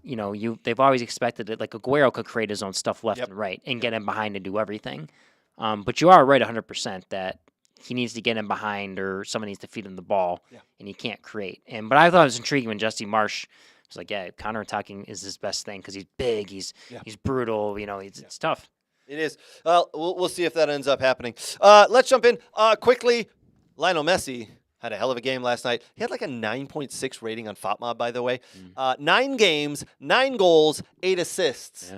they've always expected it. Like Aguero could create his own stuff left and right and get in behind and do everything. But you are right 100% that he needs to get in behind, or someone needs to feed him the ball, and he can't create. But I thought it was intriguing when Jesse Marsch was like, "Yeah, counterattacking is his best thing because he's big, he's brutal. It's tough." It is. We'll see if that ends up happening. Let's jump in quickly. Lionel Messi had a hell of a game last night. He had like a 9.6 rating on FOTMob, by the way. 9 games, 9 goals, 8 assists.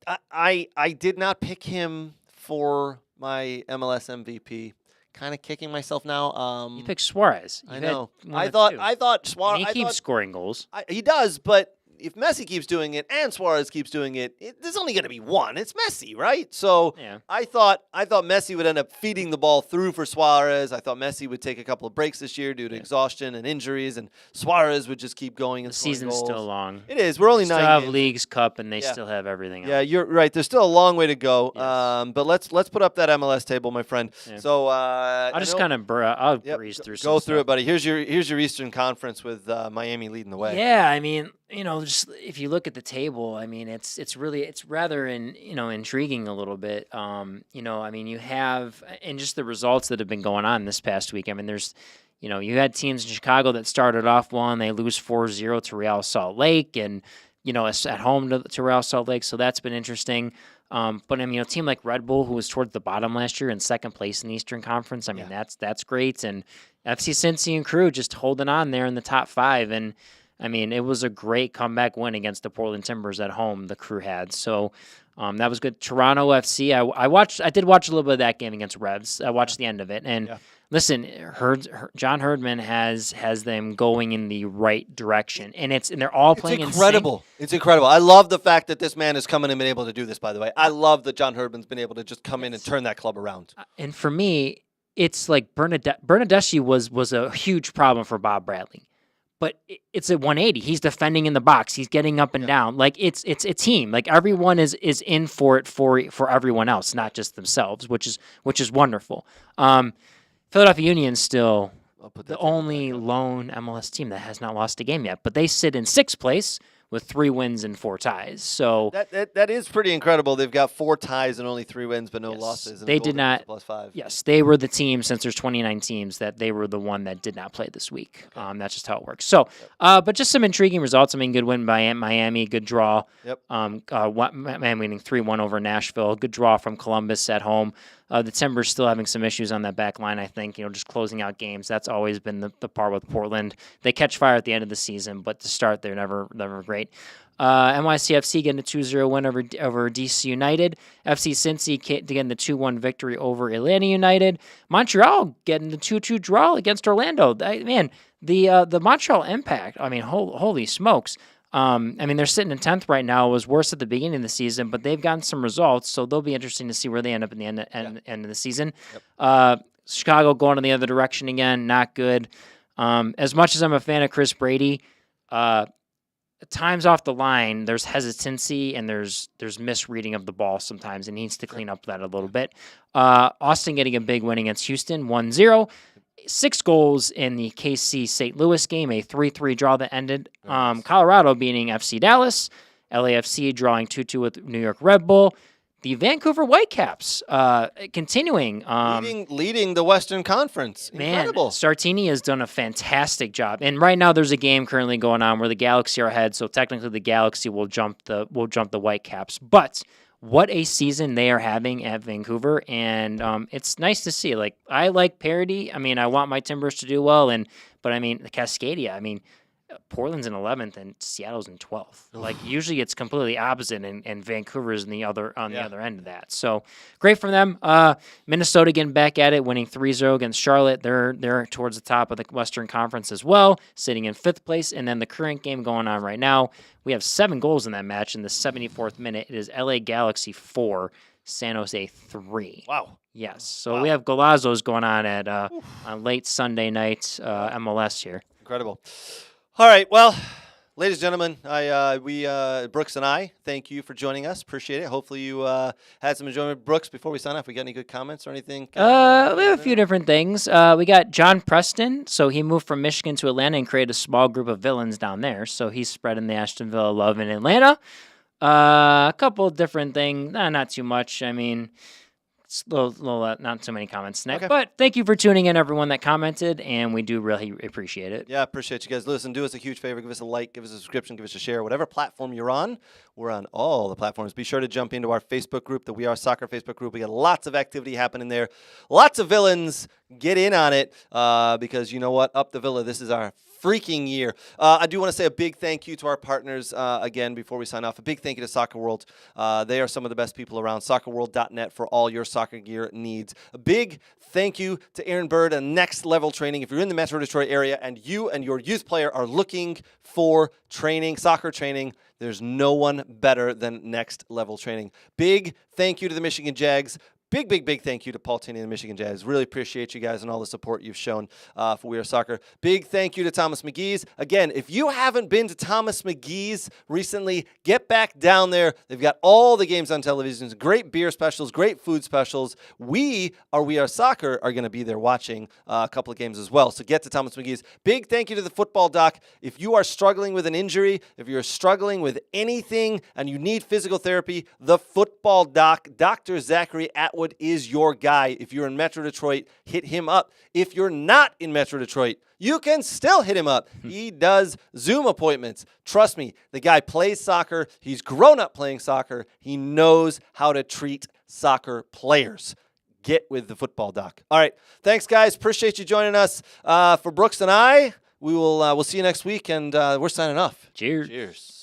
Yeah. I did not pick him for my MLS MVP. Kind of kicking myself now. You picked Suarez. I know. I thought Suarez. He keeps scoring goals. He does, but if Messi keeps doing it and Suarez keeps doing it, there's only going to be one. It's Messi, right? So I thought Messi would end up feeding the ball through for Suarez. I thought Messi would take a couple of breaks this year due to exhaustion and injuries, and Suarez would just keep going. And the season's goals. Still long. It is. We're only 9 still have games. Leagues Cup, and they still have everything. Yeah, you're right. There's still a long way to go. Yes. But let's put up that MLS table, my friend. Yeah. So I'll just kind of breeze through. Go through it, buddy. Here's your Eastern Conference with Miami leading the way. Yeah, I mean, just if you look at the table, I mean, it's rather intriguing a little bit. I mean, you have, and just the results that have been going on this past week. I mean, there's, you had teams in Chicago that started off well, and they lose 4-0 to Real Salt Lake, and at home to Real Salt Lake. So that's been interesting. But I mean, a team like Red Bull, who was towards the bottom last year in second place in the Eastern Conference, I mean, that's great. And FC Cincy and crew just holding on there in the top 5. And I mean, it was a great comeback win against the Portland Timbers at home, the crew had. So that was good. Toronto FC, I did watch a little bit of that game against Revs. I watched the end of it. And listen, John Herdman has them going in the right direction. And they're all playing incredible. in sync. It's incredible. I love the fact that this man has come in and been able to do this, by the way. I love that John Herdman's been able to just come in and turn that club around. And for me, it's like Bernadeschi was a huge problem for Bob Bradley. But it's a 180. He's defending in the box. He's getting up and down. Like it's a team. Like everyone is in for it for everyone else, not just themselves, which is wonderful. Philadelphia Union's still the only lone MLS team that has not lost a game yet, but they sit in 6th place with 3 wins and 4 ties. So that is pretty incredible. They've got 4 ties and only 3 wins, but no losses. And they did not. +5. Yes, they were the team, since there's 29 teams, that they were the one that did not play this week. That's just how it works. So, but just some intriguing results. I mean, good win by Miami, good draw. Yep. Miami winning 3-1 over Nashville. Good draw from Columbus at home. The Timbers still having some issues on that back line, I think, just closing out games. That's always been the part with Portland. They catch fire at the end of the season, but to start, they're never great. NYCFC getting a 2-0 win over DC United. FC Cincy getting the 2-1 victory over Atlanta United. Montreal getting the 2-2 draw against Orlando. The Montreal Impact, I mean, holy smokes. I mean, they're sitting in 10th right now. It was worse at the beginning of the season, but they've gotten some results, so they'll be interesting to see where they end up in the end of the season. Yep. Chicago going in the other direction again, not good. As much as I'm a fan of Chris Brady, times off the line, there's hesitancy and there's misreading of the ball sometimes, and he needs to clean up that a little bit. Austin getting a big win against Houston, 1-0. 6 goals in the KC St. Louis game, a 3-3 draw that ended. Colorado beating FC Dallas, LAFC drawing 2-2 with New York Red Bull. The Vancouver Whitecaps continuing. Leading the Western Conference. Incredible. Man, Sartini has done a fantastic job. And right now there's a game currently going on where the Galaxy are ahead, so technically the Galaxy will jump the Whitecaps. But what a season they are having at Vancouver, and it's nice to see. Like, I like parity. I mean, I want my Timbers to do well, but I mean, the Cascadia, I mean, Portland's in 11th and Seattle's in 12th. Like, usually it's completely opposite, and Vancouver's the other end of that. So great for them. Minnesota getting back at it, winning 3-0 against Charlotte. They're towards the top of the Western Conference as well, sitting in 5th place. And then the current game going on right now, we have 7 goals in that match. In the 74th minute, it is LA Galaxy 4, San Jose 3. Wow. Yes. So we have golazos going on at on late Sunday night MLS here. Incredible. All right, well, Ladies and gentlemen, Brooks and I, thank you for joining us. Appreciate it. Hopefully you had some enjoyment. Brooks, before we sign off, we got any good comments or anything? We have a few different things. We got John Preston. So he moved from Michigan to Atlanta and created a small group of villains down there. So he's spreading the Aston Villa love in Atlanta. A couple different things. Not too much. I mean, it's not too many comments, Nick. Okay. But thank you for tuning in, everyone that commented, and we do really appreciate it. Yeah, appreciate you guys. Listen, do us a huge favor. Give us a like, give us a subscription, give us a share. Whatever platform you're on, we're on all the platforms. Be sure to jump into our Facebook group, the We Are Soccer Facebook group. We got lots of activity happening there. Lots of villains. Get in on it because you know what? Up the Villa. This is our freaking year. I do want to say a big thank you to our partners again before we sign off. A big thank you to Soccer World. They are some of the best people around. SoccerWorld.net for all your soccer gear needs. A big thank you to Aaron Bird and Next Level Training. If you're in the Metro Detroit area and you and your youth player are looking for training, soccer training, there's no one better than Next Level Training. Big thank you to the Michigan Jags. Big thank you to Paul Tierney and the Michigan Jazz. Really appreciate you guys and all the support you've shown for We Are Soccer. Big thank you to Thomas McGee's. Again, if you haven't been to Thomas McGee's recently, get back down there. They've got all the games on television, great beer specials, great food specials. We Are Soccer are going to be there watching a couple of games as well. So get to Thomas McGee's. Big thank you to the Football Doc. If you are struggling with an injury, if you're struggling with anything and you need physical therapy, the Football Doc, Dr. Zachary Atwood, is your guy. If you're in Metro Detroit, hit him up. If you're not in Metro Detroit, you can still hit him up. He does Zoom appointments. Trust me, the guy plays soccer. He's grown up playing soccer. He knows how to treat soccer players. Get with the Football Doc. All right. Thanks, guys. Appreciate you joining us. For Brooks and I, we'll see you next week, and we're signing off. Cheers. Cheers.